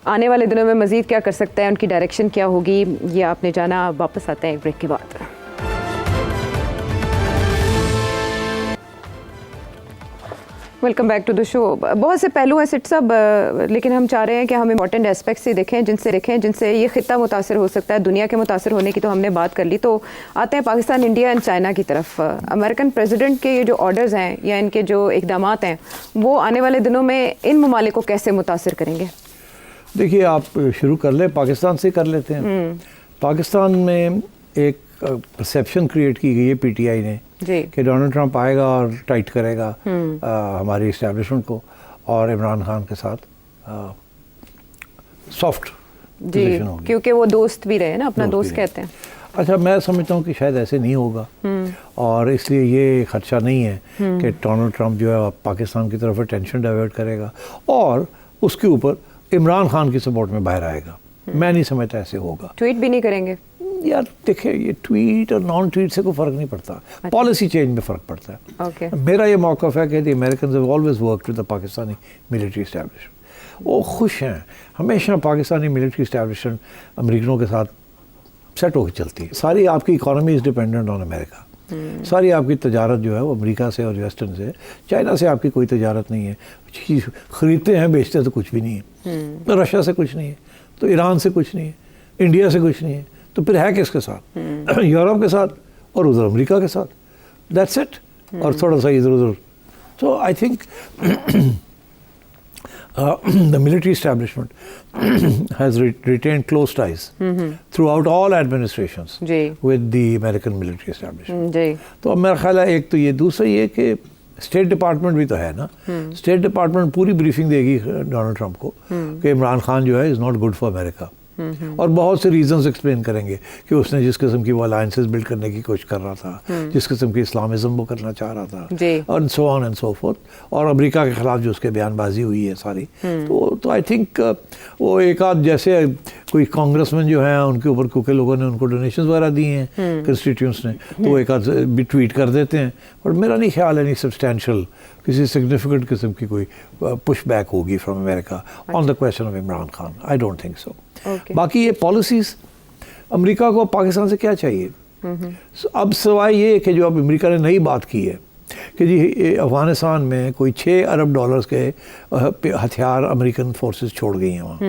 आने वाले दिनों में मज़ीद क्या कर सकता है, उनकी डायरेक्शन क्या होगी, ये आपने जाना। वापस आते हैं एक ब्रेक के बाद। Welcome back to the show. बहुत से पहलू हैं सिट साहब, लेकिन हम चाह रहे हैं कि हम इंपॉर्टेंट एस्पेक्ट्स से देखें जिनसे ये ख़ित्ता मुतासर हो सकता है। दुनिया के मुतासर होने की तो हमने बात कर ली, तो आते हैं पाकिस्तान, इंडिया एंड चाइना की तरफ। अमेरिकन प्रेसिडेंट के ये जो ऑर्डर्स हैं या इनके जो इक़दामात हैं वो आने वाले दिनों में इन ममालिक को कैसे मुतासर करेंगे? देखिए आप शुरू कर लें, पाकिस्तान से कर लेते हैं। पाकिस्तान में एक परसेप्शन क्रिएट की गई है पीटीआई ने कि डोनाल्ड ट्रंप आएगा और टाइट करेगा हमारी इस्टेब्लिशमेंट को और इमरान खान के साथ सॉफ्ट पोजीशन होगी क्योंकि वो दोस्त भी रहे ना, अपना दोस्त कहते हैं। अच्छा, मैं समझता हूँ कि शायद ऐसे नहीं होगा और इसलिए ये खदशा नहीं है कि डोनाल्ड ट्रंप जो है पाकिस्तान की तरफ अटेंशन डाइवर्ट करेगा और उसके ऊपर इमरान खान की सपोर्ट में बाहर आएगा। मैं नहीं समझता ऐसे होगा। ट्वीट भी नहीं करेंगे? यार देखिए, ये ट्वीट और नॉन ट्वीट से कोई फ़र्क नहीं पड़ता, पॉलिसी चेंज में फ़र्क पड़ता है। मेरा ये मौक़िफ़ है कि the Americans have always worked with the Pakistani military establishment. वो खुश हैं, हमेशा पाकिस्तानी मिलिट्री एस्टैब्लिशमेंट अमेरिकनों के साथ सेट होकर चलती है। सारी आपकी economy is dependent on America, सारी आपकी तजारत जो है वो अमेरिका से और वेस्टर्न से। चाइना से आपकी कोई तजारत नहीं है, चीज़ ख़रीदते हैं बेचते तो कुछ भी नहीं है। रशिया से कुछ नहीं है, तो ईरान से कुछ नहीं है, इंडिया से कुछ नहीं है, तो फिर है किसके साथ? यूरोप के साथ और उधर अमेरिका के साथ, दैट्स इट। और थोड़ा सा इधर उधर। तो I think the military establishment has retained close ties throughout all administrations with the American military establishment. तो अब मेरा ख्याल है एक तो ये, दूसरा ये कि स्टेट डिपार्टमेंट भी तो है ना, स्टेट डिपार्टमेंट पूरी ब्रीफिंग देगी डोनाल्ड ट्रंप को कि इमरान खान जो है is not good for America. और बहुत से रीजंस एक्सप्लेन करेंगे कि उसने जिस किस्म की वो अलायंसेस बिल्ड करने की कोशिश कर रहा था, जिस किस्म की इस्लामिज्म वो करना चाह रहा था, और so on and so fourth, और अमेरिका के खिलाफ जो उसके बयानबाजी हुई है सारी, तो आई थिंक वो एक आध जैसे कोई कांग्रेसमैन जो है उनके ऊपर क्योंकि लोगों ने उनको डोनेशन वगैरह दिए हैं कंस्टिट्यूंट्स ने, तो वो एक आध भी ट्वीट कर देते हैं, पर मेरा नहीं ख्याल है नहीं सब्सटैंशियल किसी सिग्निफिकेंट किस्म की कोई पुश बैक होगी from America on the question of Imran Khan. I don't think so. बाकी ये पॉलिसीज़ अमेरिका को पाकिस्तान से क्या चाहिए? अब सवाई ये कि जो अब अमेरिका ने नई बात की है कि जी अफगानिस्तान में कोई 6 अरब डॉलर्स के हथियार अमेरिकन फोर्सेस छोड़ गई हैं वहाँ,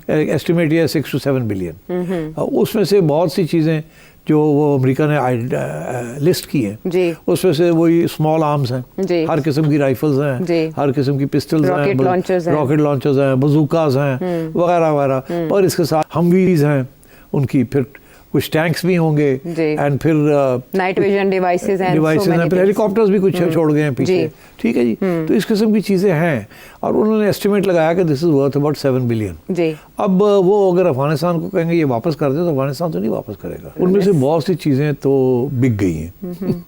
एस्टिमेट ये 6 to 7 बिलियन। उसमें से बहुत सी चीज़ें जो वो अमेरिका ने लिस्ट की है, उसमें से वही स्मॉल आर्म्स हैं, हर किस्म की राइफल्स हैं, हर किस्म की पिस्टल्स हैं, रॉकेट लॉन्चर्स हैं, बजूकाज हैं, वगैरह वगैरह, और इसके साथ हमवीज हैं उनकी, फिर कुछ टैंक्स भी होंगे, एंड फिर नाइट विजन डिवाइसेस हैं, फिर हेलीकॉप्टर्स भी कुछ छोड़ गए हैं पीछे, ठीक है जी। तो इस किस्म की चीज़ें हैं, और उन्होंने एस्टिमेट लगाया कि this is worth about 7 billion. अब वो अगर अफगानिस्तान को कहेंगे ये वापस कर दे, तो अफगानिस्तान तो नहीं वापस करेगा। उनमें से बहुत सी चीज़ें तो बिक गई हैं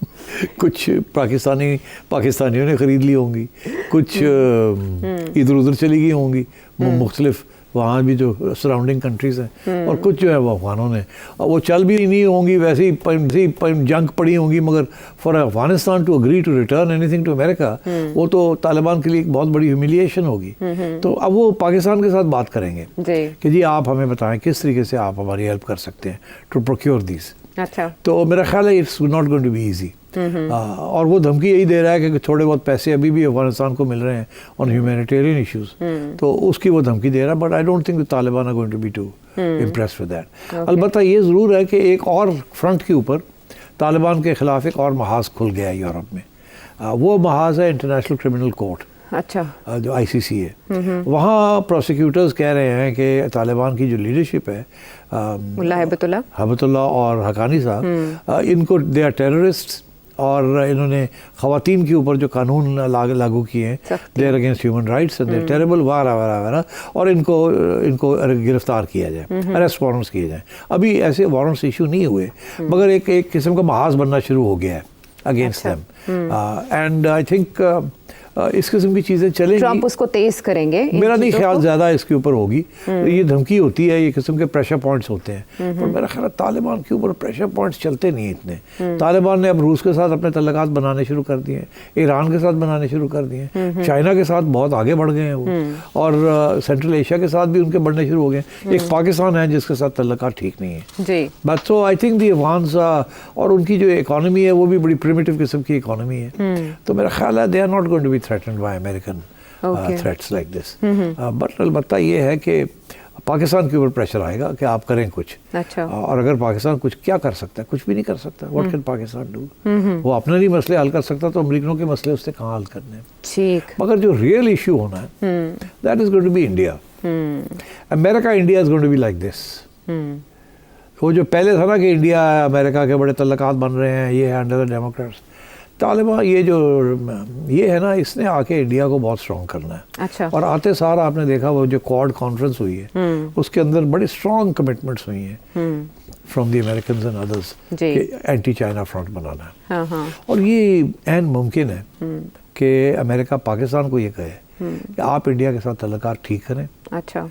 कुछ पाकिस्तानियों ने ख़रीद ली होंगी, कुछ इधर उधर चली गई होंगी मुख्तलिफ वहाँ भी जो सराउंडिंग कंट्रीज़ हैं, और कुछ जो है वो अफगानों ने, और वो चल भी नहीं होंगी, वैसे ही जंग पड़ी होंगी, मगर for Afghanistan to agree to return anything to America, वो तो तालिबान के लिए एक बहुत बड़ी ह्यूमिलिएशन होगी। तो अब वो पाकिस्तान के साथ बात करेंगे कि जी आप हमें बताएं किस तरीके से आप हमारी हेल्प कर सकते हैं टू प्रोक्योर दिस। अच्छा, तो मेरा ख्याल है it's not going to be easy. और वो धमकी यही दे रहा है कि थोड़े बहुत पैसे अभी भी अफगानिस्तान को मिल रहे हैं ऑन ह्यूमैनिटेरियन इश्यूज, तो उसकी वो धमकी दे रहा है, but I don't think the Taliban are going to be too impressed with that. अलबत्ता ये ज़रूर है कि एक और फ्रंट के ऊपर तालिबान के खिलाफ एक और महाज खुल गया है यूरोप में, वो महाज है इंटरनेशनल क्रिमिनल कोर्ट। अच्छा, जो ICC है, वहाँ प्रोसिक्यूटर्स कह रहे हैं कि तालिबान की जो लीडरशिप है, मुल्ला हैबतुल्लाह और हकानी साहब, इनको दे आर टेररिस्ट, और इन्होंने ख़वातीन के ऊपर जो कानून लागू किए हैं, they are against human rights and they are terrible, वगैरह, और इनको गिरफ्तार किया जाए, अरेस्ट वारंट्स किए जाए। अभी ऐसे वारंट्स इशू नहीं हुए, मगर एक किस्म का महाज बनना शुरू हो गया है against them, and I think इस किस्म की चीज़ें चलेंगी। ट्रंप उसको तेज करेंगे, मेरा नहीं ख्याल ज़्यादा इसके ऊपर होगी। ये धमकी होती है, ये किस्म के प्रेशर पॉइंट्स होते हैं, पर मेरा ख्याल तालिबान के ऊपर प्रेशर पॉइंट्स चलते नहीं इतने। तालिबान ने अब रूस के साथ अपने तल्लुकात बनाने शुरू कर दिए, ईरान के साथ बनाने शुरू कर दिए, चाइना के साथ बहुत आगे बढ़ गए हैं वो, और सेंट्रल एशिया के साथ भी उनके बढ़ने शुरू हो गए। एक पाकिस्तान है जिसके साथ तल्लुकात ठीक नहीं है, but so I think the Afghans, और उनकी जो इकॉनमी है वो भी बड़ी प्रिमिटिव किस्म की इकॉनमी है, तो मेरा ख्याल है they are not going to be threatened by American threats like this. But अलबत्ता ये है कि पाकिस्तान के ऊपर प्रेशर आएगा कि आप करें कुछ। अच्छा, और अगर पाकिस्तान कुछ क्या कर सकता है? कुछ भी नहीं कर सकता। What can Pakistan do? वो अपने नहीं मसले हल कर सकता, तो अमेरिकनों के मसले उससे कहाँ हल करने हैं? ठीक। मगर जो रियल इशू होना है, that is going to be India. America, India is going to be like this. वो जो पहले था ना कि इंडिया अमेरिका के बड़े तल्लुकात बन रहे हैं, ये है अंडर द डेमोक्रेट्स, तालिबान ये है ना, इसने आके इंडिया को बहुत स्ट्रॉन्ग करना है। अच्छा, और आते सार आपने देखा वो जो क्वाड कॉन्फ्रेंस हुई है, उसके अंदर बड़ी स्ट्रॉन्ग कमिटमेंट्स हुई हैं from the Americans and others कि एंटी चाइना फ्रंट बनाना है। और ये एन मुमकिन है कि अमेरिका पाकिस्तान को ये कहे कि आप इंडिया के साथ तल्लुकात ठीक करें। अच्छा,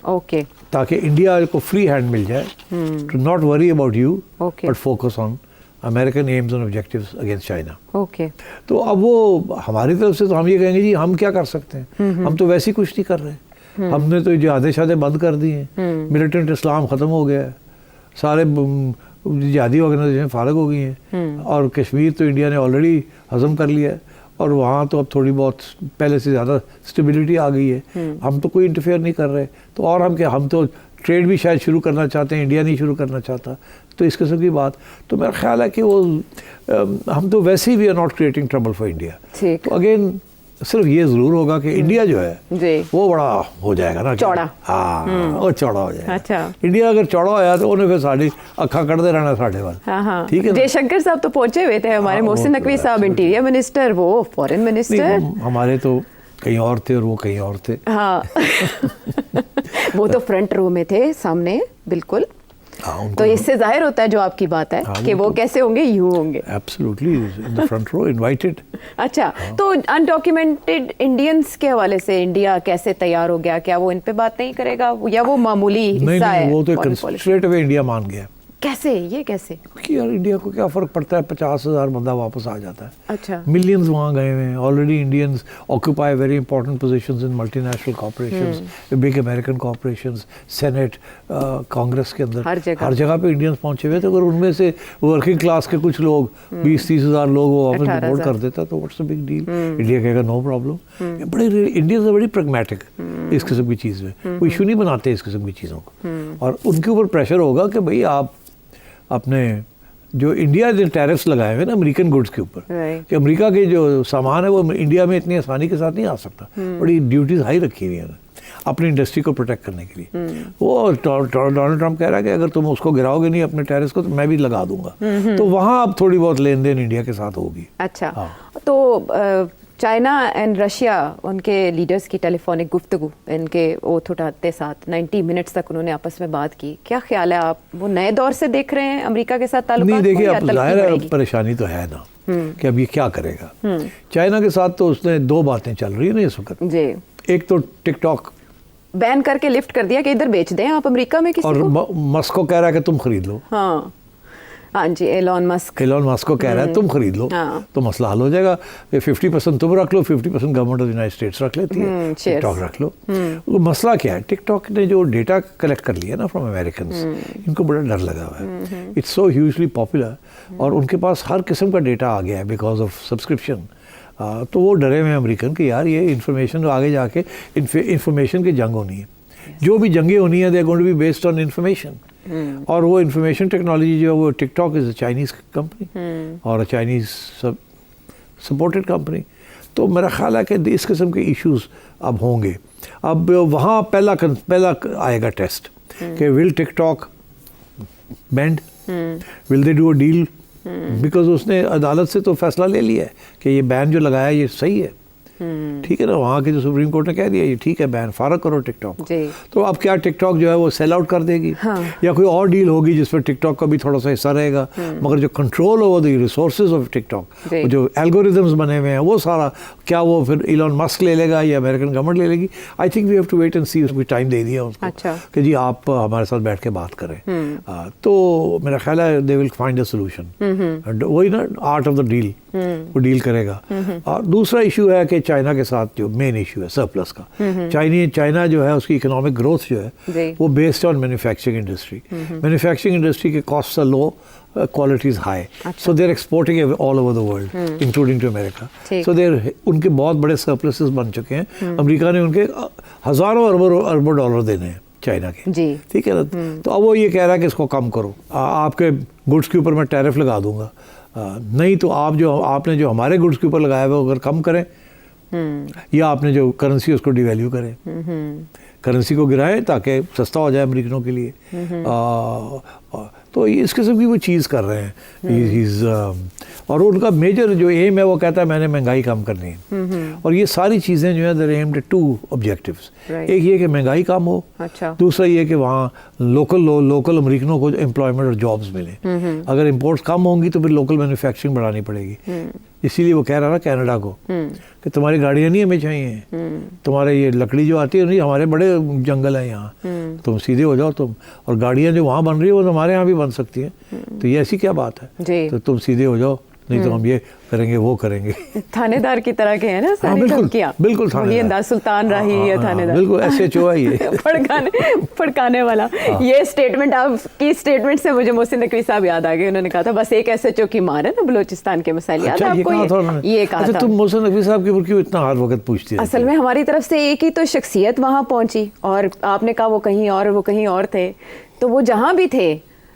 ओके, ताकि इंडिया को फ्री हैंड मिल जाए to not worry about you, but focus on American aims and objectives against China. Okay, तो अब वो हमारी तरफ से तो हम ये कहेंगे जी हम क्या कर सकते हैं, हम तो वैसे ही कुछ नहीं कर रहे, हमने तो जिहाद शादे बंद कर दी हैं, मिलिटेंट इस्लाम ख़त्म हो गया है, सारे जिहादी ऑर्गेनाइजेशन फारग हो गई हैं, और कश्मीर तो इंडिया ने ऑलरेडी हज़म कर लिया है, और वहाँ तो अब थोड़ी बहुत पहले से ज़्यादा स्टेबिलिटी आ गई है, हम तो कोई इंटरफेयर नहीं कर रहे, तो और हम क्या, हम तो ट्रेड भी शायद शुरू करना चाहते हैं, इंडिया नहीं शुरू करना चाहता, तो इस किस्म की बात, तो मेरा ख्याल है कि वो हम तो वैसे ही we are not creating trouble for India. तो अगेन सिर्फ ये ज़रूर होगा कि इंडिया जो है वो बड़ा हो जाएगा ना, चौड़ा, हाँ वो चौड़ा हो जाएगा। अच्छा, इंडिया अगर चौड़ा होया तो उन्हें फिर साड़ी अखा कटते रहना साढ़े वाल। हाँ, ठीक है। जयशंकर साहब तो पहुंचे हुए थे, हमारे मोहसिन नकवी साहब इंटीरियर मिनिस्टर, वो फॉरेन मिनिस्टर, हमारे तो कहीं और थे और वो कहीं और थे। हाँ वो तो फ्रंट रो में थे सामने, बिल्कुल। हाँ, तो इससे जाहिर होता है जो आपकी बात है कि वो कैसे होंगे, यूं होंगे। Absolutely in the front row, invited. अच्छा, तो अनडॉक्यूमेंटेड इंडियंस के हवाले से इंडिया कैसे तैयार हो गया? क्या वो इन पे बात नहीं करेगा या वो मामूली हिस्सा है? नहीं, वो तो स्ट्रेट अवे इंडिया मान गया। कैसे, ये कैसे? कि यार इंडिया को क्या फ़र्क पड़ता है, 50,000 बंदा वापस आ जाता है। अच्छा, मिलियंस वहाँ गए हुए हैं already. Indians occupy very important positions in multinational corporations, big American corporations, senate, Congress के अंदर, हर जगह पे इंडियंस पहुंचे हुए थे। अगर उनमें से वर्किंग क्लास के कुछ लोग 20-30 हज़ार लोग वो वापस रिपोर्ट कर देता तो what's the big deal. India कहेगा नो प्रॉब्लम। बड़े इंडियंस बड़ी प्रैग्मेटिक इस किस्म की चीज़ में, कोई इशू नहीं बनाते इस किस्म की चीज़ों को। और उनके ऊपर प्रेशर होगा कि भाई आप अपने जो इंडिया ने टैरिफ्स लगाए हुए ना अमेरिकन गुड्स के ऊपर, कि अमेरिका के जो सामान है वो इंडिया में इतनी आसानी के साथ नहीं आ सकता। बड़ी ड्यूटीज हाई रखी हुई है अपनी इंडस्ट्री को प्रोटेक्ट करने के लिए। वो डोनाल्ड ट्रंप कह रहा है कि अगर तुम उसको गिराओगे नहीं अपने टैरिफ्स को तो मैं भी लगा दूंगा। तो वहाँ अब थोड़ी बहुत लेन देन इंडिया के साथ होगी। अच्छा, तो चाइना एंड रशिया, उनके लीडर्स की टेलीफोनिक गुफ्तगू, इनके ओथ उठाते साथ 90 मिनट्स तक उन्होंने आपस में बात की। क्या ख्याल है, आप वो नए दौर से देख रहे हैं अमेरिका के साथ ताल्लुकात? नहीं देखिए, अब जाहिर है परेशानी तो है ना कि अब ये क्या करेगा। चाइना के साथ तो उसने दो बातें चल रही है ना इस वक्त जी। एक तो टिकटॉक बैन करके लिफ्ट कर दिया कि इधर बेच दें आप अमेरिका में किसी को, और मस्क को कह रहा है कि तुम खरीद लो। हाँ जी, एलॉन मस्क को कह रहा है तुम खरीद लो। तो मसला हल हो जाएगा। 50% तुम रख लो, 50% गवर्नमेंट ऑफ यूनाइटेड स्टेट्स रख लेती है, टिकटॉक रख लो। वो मसला क्या है, टिकटॉक ने जो डेटा कलेक्ट कर लिया ना फ्रॉम अमेरिकन्स, इनको बड़ा डर लगा हुआ है। इट्स सो ह्यूजली पॉपुलर और उनके पास हर किस्म का डेटा आ गया है बिकॉज ऑफ सब्सक्रिप्शन। तो वो डरे हुए अमेरिकन कि यार ये इन्फॉर्मेशन आगे जाके इन्फॉर्मेशन की जंग होनी है। जो भी जंगें होनी है they are going to be based on information. और वो इंफॉर्मेशन टेक्नोलॉजी जो है वो TikTok is a Chinese company और चाइनीज़ सपोर्टेड कंपनी। तो मेरा ख्याल है कि इस किस्म के इश्यूज अब होंगे। अब वहाँ पहला आएगा टेस्ट कि will TikTok bend, will they do a deal, because उसने अदालत से तो फैसला ले लिया है कि ये बैन जो लगाया ये सही है। ठीक है ना, वहाँ के जो सुप्रीम कोर्ट ने कह दिया ये ठीक है, बैन फारग करो टिकटॉक। तो अब क्या टिकटॉक जो है वो सेल आउट कर देगी, या कोई और डील होगी जिसमें टिकटॉक का भी थोड़ा सा हिस्सा रहेगा, मगर जो control over the resources of TikTok, जो एल्गोरिदम्स बने हुए हैं वो सारा क्या वो फिर इलॉन मस्क ले लेगा या अमेरिकन गवर्नमेंट ले लेगी। I think we have to wait and see. उसको टाइम दे दिया उसको कि जी आप हमारे साथ बैठ के बात करें। तो मेरा ख्याल है they will find a solution. वही ना आर्ट ऑफ द डील, वो डील करेगा। और दूसरा इशू है कि चाइना के साथ जो मेन इशू है सरप्लस का, चाइना जो है उसकी इकोनॉमिक ग्रोथ जो है वो based on manufacturing industry. Manufacturing industry के cost are low, quality is high. So they're exporting all over the world, including to America. So उनके बहुत बड़े surpluses बन चुके हैं। अमेरिका ने उनके हज़ारों अरबों डॉलर देने हैं चाइना के, ठीक है ना। तो अब वो ये कह रहा है कि इसको कम करो, आपके गुड्स के ऊपर मैं टैरिफ लगा दूंगा, नहीं तो आपने जो हमारे गुड्स के ऊपर लगाया हुआ अगर कम करें, या आपने जो करेंसी उसको डिवैल्यू करें, करेंसी को गिराएं ताकि सस्ता हो जाए अमेरिकनों के लिए। तो इस किस्म की वो चीज़ कर रहे हैं। और उनका मेजर जो एम है वो कहता है मैंने महंगाई कम करनी है। और ये सारी चीज़ें जो है दे एम्ड एट 2 ऑब्जेक्टिव्स। एक ये कि महंगाई कम हो, दूसरा ये कि वहाँ लोकल अमेरिकनों को एम्प्लॉयमेंट और जॉब्स मिले। अगर इम्पोर्ट्स कम होंगी तो फिर लोकल मैन्युफैक्चरिंग बढ़ानी पड़ेगी। इसीलिए वो कह रहा ना कनाडा को कि तुम्हारी गाड़ियाँ नहीं हमें चाहिए, तुम्हारे ये लकड़ी जो आती है नहीं, हमारे बड़े जंगल हैं यहाँ, तुम सीधे हो जाओ तुम, और गाड़ियाँ जो वहाँ बन रही है वो हमारे यहाँ भी बन सकती हैं। तो ये ऐसी क्या बात है, तो तुम सीधे हो जाओ, नहीं तो हम ये करेंगे वो करेंगे। थानेदार की तरह के हैं ना सारी धमकियां। बिल्कुल थानेदार, सुल्तान राही या थानेदार, बिल्कुल SHO है ये फड़काने वाला। ये स्टेटमेंट आपकी स्टेटमेंट से मुझे मोहसिन नकवी साहब याद आ गए। उन्होंने कहा था बस एक SHO की मार है ना बलोचिस्तान के मसाइल। याद आपको ये कहा था? तुम मोहसिन नकवी साहब के ऊपर क्यों इतना हर वक्त पूछती है? असल में हमारी तरफ से एक ही तो शख्सियत वहाँ पहुंची और आपने कहा वो कहीं और, वो कहीं और थे। तो वो जहाँ भी थे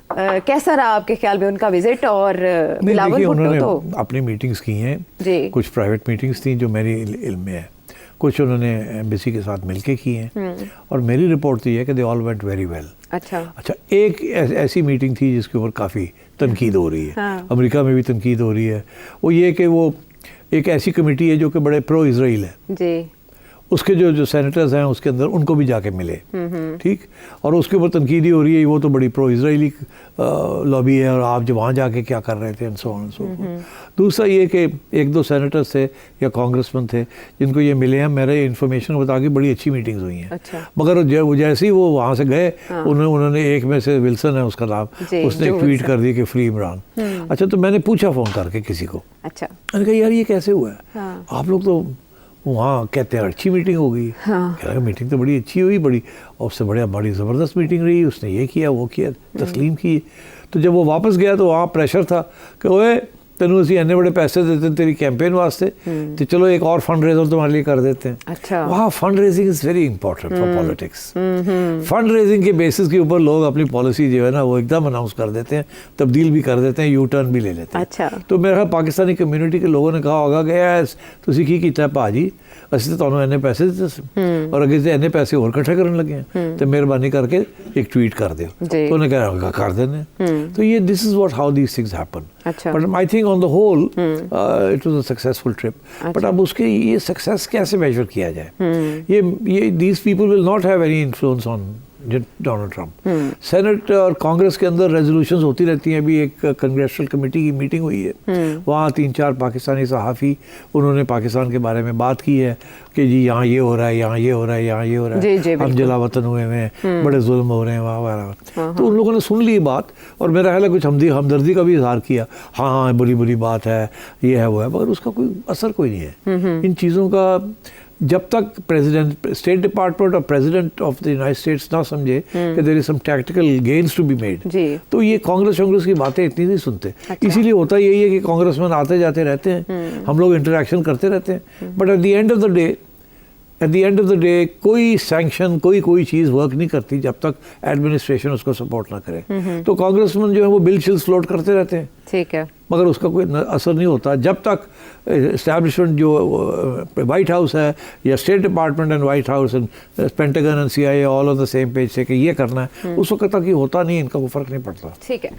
कैसा रहा आपके ख्याल में उनका विजिट? और बिलावल भुट्टो तो अपनी मीटिंग्स की हैं, कुछ प्राइवेट मीटिंग्स थी जो मेरी इल्म में है, कुछ उन्होंने एम्बेसी के साथ मिलके की हैं। और मेरी रिपोर्ट तो ये है कि they all went very well. अच्छा, एक ऐसी मीटिंग थी जिसके ऊपर काफ़ी तनकीद हो रही है, अमेरिका में भी तनकीद हो रही है। वो ये कि वो एक ऐसी कमेटी है जो कि बड़े प्रो इसराइल है, उसके जो सेनेटर्स हैं उसके अंदर उनको भी जाके मिले, ठीक, और उसके ऊपर तनकीदी हो रही है वो तो बड़ी प्रो इजराइली लॉबी है और आप जो वहाँ जाके क्या कर रहे थे and so on and so fourth. दूसरा ये कि एक दो सेनेटर्स थे या कांग्रेसमैन थे जिनको ये मिले हैं, मेरे इन्फॉर्मेशन बता के बड़ी अच्छी मीटिंग्स हुई हैं। अच्छा। मगर जैसे ही वो वहाँ से गए उन्होंने एक में से विल्सन है उसका नाम, उसने एक ट्वीट कर दी कि फ्री इमरान। अच्छा, तो मैंने पूछा फ़ोन करके किसी को, अच्छा, मैंने कहा यार ये कैसे हुआ है, आप लोग तो वहाँ कहते हैं अच्छी मीटिंग हो गई। कह रहा मीटिंग तो बड़ी अच्छी हुई, बड़ी, और उससे बड़ी ज़बरदस्त मीटिंग रही, उसने ये किया वो किया, तस्लीम की। तो जब वो वापस गया तो वहाँ प्रेशर था कि ओए तेनू असी इन्ने बड़े पैसे देते हैं तेरी कैंपेन वास्ते, तो चलो एक और फंड रेजर तुम्हारे लिए कर देते हैं। अच्छा। वहाँ fund raising is very important for politics. Fund raising के बेसिस के ऊपर लोग अपनी पॉलिसी जो है ना वो एकदम अनाउंस कर देते हैं, तब्दील भी कर देते हैं, यू टर्न भी ले लेते हैं। अच्छा। तो मेरा पाकिस्तानी कम्यूनिटी के लोगों ने कहा होगा कि ਐਸ ਤੁਸੀਂ ਕੀ ਕੀਤਾ ਭਾਜੀ, ਅਸੀਂ ਤਾਂ ਤੁਹਾਨੂੰ ਇੰਨੇ ਪੈਸੇ ਦਿੱਤੇ ਸੀ ਔਰ ਅੱਗੇ ਤੇ ਇੰਨੇ ਪੈਸੇ ਹੋਰ ਇਕੱਠੇ ਕਰਨ ਲੱਗੇ ਆ ਤੇ ਮਿਹਰਬਾਨੀ ਕਰਕੇ ਇੱਕ ਟਵੀਟ ਕਰ ਦਿਓ। तो उन्होंने कहा कर देने। तो ये this is what how these things happen. But I think on the whole it was a successful trip. बट अब उसके ये सक्सेस कैसे मेजर किया जाए, ये these people will not have any influence on Donald Trump. Senate और Congress के अंदर रेजोल्यूशंस होती रहती हैं। अभी एक कांग्रेसुअल कमेटी की मीटिंग हुई है, वहाँ 3-4 पाकिस्तानी सहाफ़ी उन्होंने पाकिस्तान के बारे में बात की है कि जी यहाँ ये हो रहा है, यहाँ ये हो रहा है, यहाँ ये हो रहा है, हम जला वतन हुए हैं, बड़े जुल्म हो रहे हैं वहाँ वहाँ। तो उन लोगों ने सुन ली बात और मेरा ख्याल है कुछ हमदर्दी का भी इजहार किया, हाँ हाँ बुरी बुरी बात है, ये है वो है, मगर उसका कोई असर कोई नहीं है इन चीज़ों का। जब तक प्रेसिडेंट, स्टेट डिपार्टमेंट और president of the United States ना समझे कि there is some tactical gains to be made, तो ये कांग्रेस की बातें इतनी नहीं सुनते। अच्छा। इसीलिए होता यही है कि कांग्रेसमैन आते जाते रहते हैं, हम लोग इंटरेक्शन करते रहते हैं, but at the end of the day कोई सैंक्शन, कोई चीज़ वर्क नहीं करती जब तक एडमिनिस्ट्रेशन उसको सपोर्ट ना करे। तो कांग्रेसमैन जो है वो बिल शिल्स फ्लोट करते रहते हैं, ठीक है, मगर उसका कोई असर नहीं होता जब तक एस्टैब्लिशमेंट जो वाइट हाउस है या state department and white house and pentagon and CIA all on the same page से कि ये करना है, उस वक्त तक ये होता नहीं, इनका कोई फ़र्क नहीं पड़ता। ठीक है।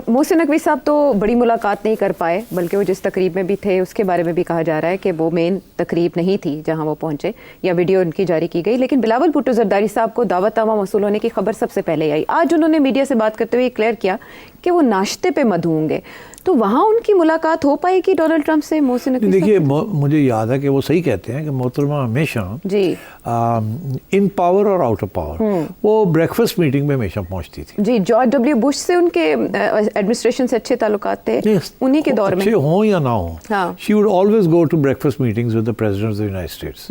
मोहसिन नकवी साहब तो बड़ी मुलाकात नहीं कर पाए, बल्कि वो जिस तकरीब में भी थे उसके बारे में भी कहा जा रहा है कि वो मेन तकरीब नहीं थी जहां वो पहुंचे, या वीडियो उनकी जारी की गई। लेकिन बिलावल भुट्टो जरदारी साहब को दावतनामा मौसूल होने की खबर सबसे पहले आई। आज उन्होंने मीडिया से बात करते हुए क्लियर किया कि वो नाश्ते पे मधु होंगे, तो वहाँ उनकी मुलाकात हो पाएगी डोनाल्ड ट्रंप से? मोहसिन नकवी देखिए, मुझे याद है कि वो सही कहते हैं कि मोहतरमा हमेशा जी इन पावर और आउट ऑफ पावर वो ब्रेकफास्ट मीटिंग में हमेशा पहुंचती थी। जी, जॉर्ज W बुश से उनके एडमिनिस्ट्रेशन से अच्छे ताल्लुकात थे, उन्हीं के दौर में, अच्छे हों या ना हो, she would always go to breakfast meetings with the president of the United States,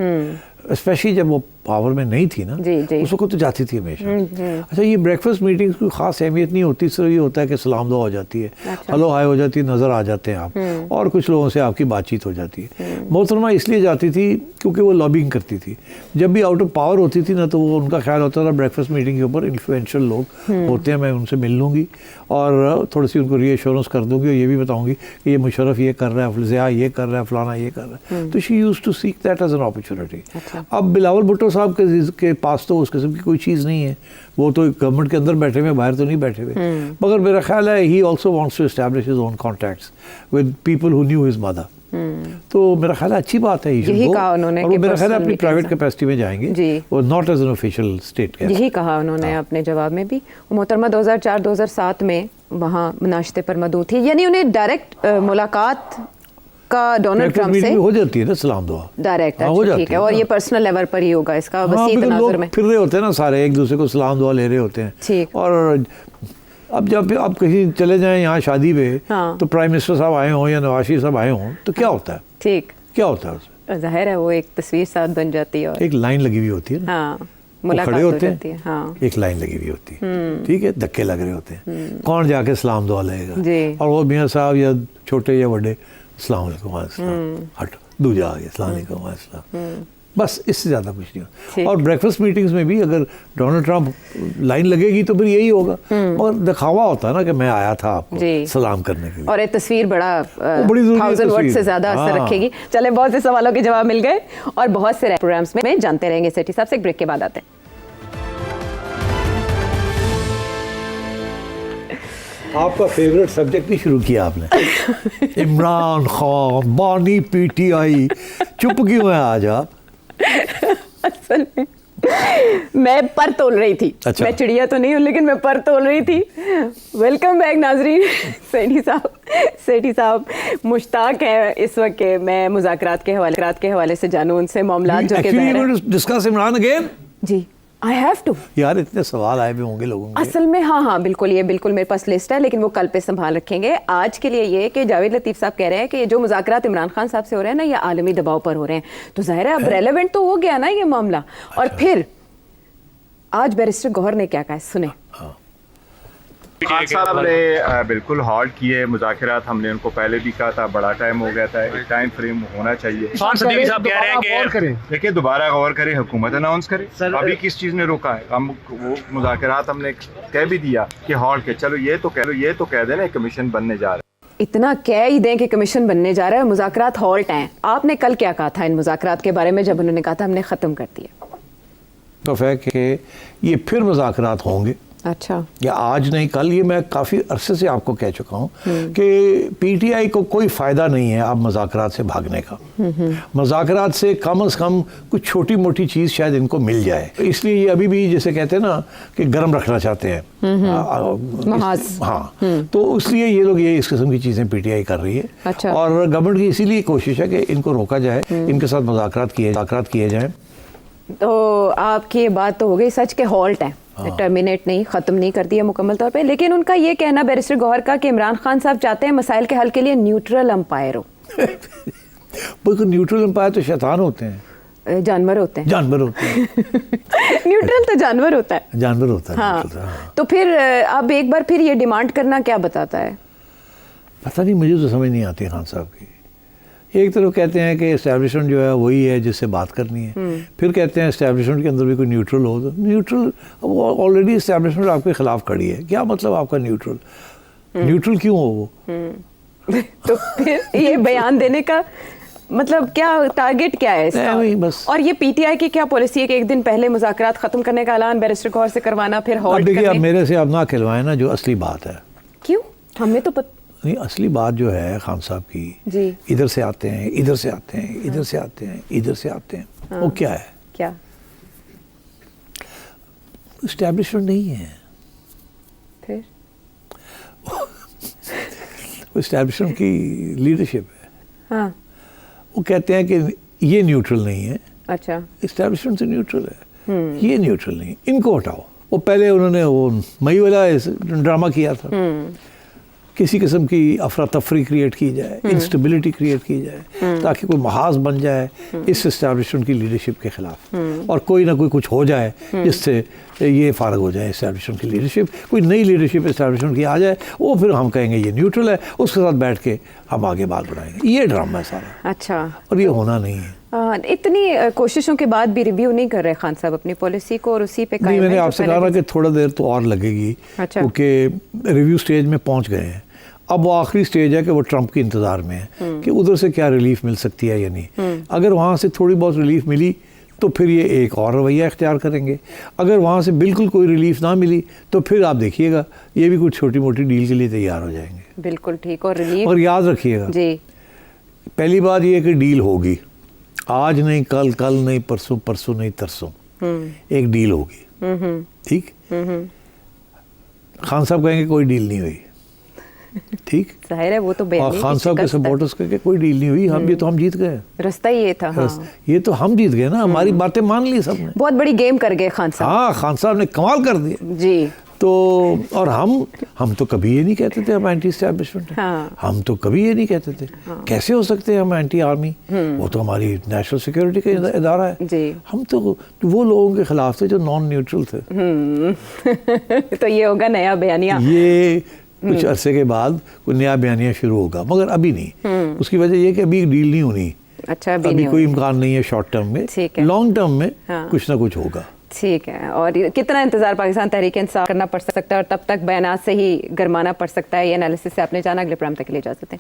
specially जब वो पावर में नहीं थी ना, उस वक्त तो जाती थी हमेशा। अच्छा, ये ब्रेकफास्ट मीटिंग्स की खास अहमियत नहीं होती, सिर्फ ये होता है कि सलाम दुआ हो जाती है, हेलो हाय हो जाती है, नज़र आ जाते हैं आप, और कुछ लोगों से आपकी बातचीत हो जाती है। मोहतरमा इसलिए जाती थी क्योंकि वो लॉबिंग करती थी। जब भी आउट ऑफ पावर होती थी ना, तो वो उनका ख्याल होता था ब्रेकफास्ट मीटिंग के ऊपर इन्फ्लुएंशियल लोग होते हैं, मैं उनसे मिल लूँगी और थोड़ी सी उनको रीअश्योरेंस कर दूँगी और ये भी बताऊँगी कि ये मुशर्रफ ये कर रहा है, ज़िया ये कर रहा है, फलाना ये कर रहा है। तो she used to seek that as an opportunity. अब बिलावल भुट्टो साहब के पास तो उस किस्म की कोई चीज़ नहीं है, वो तो गवर्नमेंट के अंदर बैठे हुए, बाहर तो नहीं बैठे हुए, मगर मेरा ख्याल है he also wants to establish his own contacts with people who knew his mother. तो मेरा ख्याल है अच्छी बात है, यही कहा उन्होंने, और मेरा ख्याल है अपनी प्राइवेट कैपेसिटी में जाएंगे और not as an official state guest. यही कहा उन्होंने अपने जवाब में भी। मोहतरमा 2004-2007 में वहाँ नाश्ते पर मदऊ थी, यानी उन्हें डायरेक्ट मुलाकात का डोनाल्ड ट्रंप से हो जाती है ना, सलाम दुआ डायरेक्ट, अच्छा ठीक है, और ये पर्सनल लेवल पर ही होगा, इसका वसी तनाजुर में फिर रहे होते हैं ना सारे, एक दूसरे को सलाम दुआ ले रहे होते हैं, ठीक। और अब जब आप कहीं चले जाएं यहाँ शादी पे, तो प्राइम मिनिस्टर साहब आए हों या नवाज शरीफ साहब आए हों, तो क्या होता है, ठीक, क्या होता है उसमें? जाहिर है वो एक तस्वीर साथ बन जाती है और एक लाइन लगी हुई होती है, खड़े होते हैं, एक लाइन लगी हुई होती है, ठीक है, धक्के लग रहे होते हैं, कौन जाके सलाम दुआ लेगा, और वो मियाँ साहब या छोटे या बड़े अस्सलाम वालेकुम, हट दूजा आ गया, अस्सलाम वालेकुम, बस इससे ज़्यादा कुछ नहीं हो। और ब्रेकफास्ट मीटिंग्स में भी अगर डोनाल्ड ट्रंप लाइन लगेगी तो फिर यही होगा, और दिखावा होता है ना कि मैं आया था आपको सलाम करने के लिए, और एक तस्वीर बड़ी 1000 वर्ड से ज़्यादा असर रखेगी। चले, बहुत से सवालों के जवाब मिल गए और बहुत से प्रोग्राम्स में जानते रहेंगे सेठी साहब से। एक ब्रेक के बाद आते हैं। आपका फेवरेट सब्जेक्ट भी शुरू किया आपने, इमरान खान, बानी PTI, चुप क्यों है आज आप? असल में मैं पर तोल रही थी। अच्छा। मैं चिड़िया तो नहीं हूँ लेकिन मैं पर तोल रही थी। वेलकम बैक नाजरीन। सेठी साहब मुश्ताक है इस वक्त के मैं मुज़ाकरात के हवाले से जानूं उनसे मामलात जो के ज़ाहिर है। Discuss Imran again. जी आई हैव टू। यार इतने सवाल आए भी होंगे लोगों के। असल में हाँ बिल्कुल, ये बिल्कुल मेरे पास लिस्ट है लेकिन वो कल पे संभाल रखेंगे। आज के लिए ये कि जावेद लतीफ़ साहब कह रहे हैं कि जो मुज़ाकरात इमरान खान साहब से हो रहे हैं ना, ये आलमी दबाव पर हो रहे हैं, तो ज़ाहिर है अब रेलेवेंट तो हो गया ना ये मामला। और फिर आज बैरिस्टर गौहर ने क्या कहा, सुने। खान साहब ने बिल्कुल हॉल्ट किए मुज़ाकरात। हमने उनको पहले भी कहा था, बड़ा टाइम हो गया था, एक टाइम फ्रेम होना चाहिए। खान सदीकी साहब कह रहे हैं कि देखिए दोबारा गौर करें, हुकूमत अनाउंस करे। अभी किस चीज़ ने रोका है? हम वो मुज़ाकरात हमने कह भी दिया कि हॉल्ट के, चलो ये तो कह देना कमीशन बनने जा रहा है। इतना कह ही दें कि कमीशन बनने जा रहा है, मुज़ाकरात हॉल्ट हैं। आपने कल क्या कहा था इन मुज़ाकरात के बारे में जब उन्होंने कहा था हमने ख़त्म कर दिया? तो है कि ये फिर मुज़ाकरात होंगे। अच्छा, या आज नहीं कल, ये मैं काफ़ी अरसे से आपको कह चुका हूँ कि पीटीआई को कोई फ़ायदा नहीं है अब मुज़ाकरात से भागने का। मुज़ाकरात से कम कुछ छोटी मोटी चीज़ शायद इनको मिल जाए, इसलिए ये अभी भी जैसे कहते हैं ना कि गर्म रखना चाहते हैं। हाँ, तो इसलिए ये लोग ये इस किस्म की चीज़ें पीटीआई कर रही है। अच्छा। और गवर्नमेंट की इसीलिए कोशिश है कि इनको रोका जाए, इनके साथ मुज़ाकरात किए जाएँ। तो आपकी बात तो हो गई सच के हॉल्ट है, टर्मिनेट नहीं, ख़त्म नहीं कर दिया मुकम्मल तौर पे, लेकिन उनका ये कहना बैरिस्टर गौहर का कि इमरान खान साहब चाहते हैं मसाइल के हल के लिए न्यूट्रल अंपायर हो। बिल्कुल, न्यूट्रल अंपायर तो शैतान होते हैं, जानवर होते हैं। न्यूट्रल तो जानवर होता है। हाँ। तो फिर अब एक बार फिर ये डिमांड करना क्या बताता है? पता नहीं, मुझे तो समझ नहीं आती खान साहब की। एक तरफ कहते हैं कि एस्टैब्लिशमेंट जो है वही है जिससे बात करनी है, फिर कहते हैं एस्टैब्लिशमेंट के अंदर भी कोई न्यूट्रल हो। तो न्यूट्रल, वो ऑलरेडी एस्टैब्लिशमेंट आपके खिलाफ खड़ी है, क्या मतलब आपका न्यूट्रल क्यों हो वो? तो फिर ये बयान देने का मतलब क्या टारगेट क्या है इसका? बस। और ये पीटीआई की क्या पॉलिसी है कि एक दिन पहले मुज़ाकरात खत्म करने का ऐलान बैरिस्टर गौहर से करवाना, फिर हॉल्ट करने? देखिए, अब मेरे से अब ना खिलवाएं ना जो असली बात है। क्यों? हमें तो नहीं, असली बात जो है खान साहब की जी, इधर से आते हैं, इधर से आते हैं, इधर से आते हैं, इधर से आते हैं। हाँ। वो क्या है? क्या? एस्टैब्लिशमेंट नहीं है। फिर वो एस्टैब्लिशमेंट की लीडरशिप है। हाँ। वो कहते हैं कि ये न्यूट्रल नहीं है। अच्छा। एस्टैब्लिशमेंट तो न्यूट्रल है, ये न्यूट्रल नहीं, इनको हटाओ। वो पहले उन्होंने वो मई वाला ड्रामा किया था, किसी किस्म की अफरा तफरी क्रिएट की जाए, इंस्टेबिलिटी क्रिएट की जाए, ताकि कोई महाज बन जाए इस एस्टैब्लिशमेंट की लीडरशिप के खिलाफ, और कोई ना कोई कुछ हो जाए जिससे ये फारग हो जाए एस्टैब्लिशमेंट की लीडरशिप। कोई नई लीडरशिप एस्टैब्लिशमेंट की आ जाए, वो फिर हम कहेंगे ये न्यूट्रल है, उसके साथ बैठ के हम आगे बात बढ़ाएंगे। ये ड्रामा है सारा। अच्छा। और ये होना नहीं है। इतनी कोशिशों के बाद भी रिव्यू नहीं कर रहे खान साहब अपनी पॉलिसी को, और उसी पे नहीं, मैंने आपसे कहा कि थोड़ा देर तो और लगेगी, क्योंकि रिव्यू स्टेज में पहुंच गए हैं। अब वो आखिरी स्टेज है कि वो ट्रंप के इंतज़ार में है कि उधर से क्या रिलीफ मिल सकती है या नहीं। अगर वहाँ से थोड़ी बहुत रिलीफ मिली तो फिर ये एक और रवैया इख्तियार करेंगे। अगर वहाँ से बिल्कुल कोई रिलीफ ना मिली तो फिर आप देखिएगा ये भी कुछ छोटी मोटी डील के लिए तैयार हो जाएंगे। बिल्कुल ठीक। और रिलीफ, और याद रखिएगा जी, पहली बात ये कि डील होगी, आज नहीं कल, कल नहीं परसों, परसों नहीं तरसों, एक डील होगी। ठीक, खान साहब कहेंगे कोई डील नहीं हुई, ठीक, जाहिर है वो तो और खान साहब के सपोर्टर्स के कोई डील नहीं हुई, हम ये तो हम जीत गए, रास्ता ये था। हाँ। ये तो हम जीत गए ना, हमारी बातें मान ली सबने, बहुत बड़ी गेम कर गए खान साहब। हाँ, खान साहब ने कमाल कर दिया जी। तो और हम तो कभी ये नहीं कहते थे हम एंटी एस्टैब्लिशमेंट हैं। हाँ। हम तो कभी ये नहीं कहते थे। हाँ। कैसे हो सकते हैं हम एंटी आर्मी, वो तो हमारी नेशनल सिक्योरिटी का इदारा है जी। हम तो वो लोगों के खिलाफ थे जो नॉन न्यूट्रल थे। तो ये होगा नया बयानिया, ये कुछ अरसे के बाद कोई नया बयानिया शुरू होगा, मगर अभी नहीं। उसकी वजह ये कि अभी डील नहीं होनी। अच्छा, अभी कोई इम्कान नहीं है शॉर्ट टर्म में, लॉन्ग टर्म में कुछ ना कुछ होगा। ठीक है। और कितना इंतजार पाकिस्तान तहरीक इंसाफ करना पड़ सकता है और तब तक बयानात से ही गरमाना पड़ सकता है, ये एनालिसिस से आपने जाना। अगले प्रोग्राम तक के लिए इजाजत दें।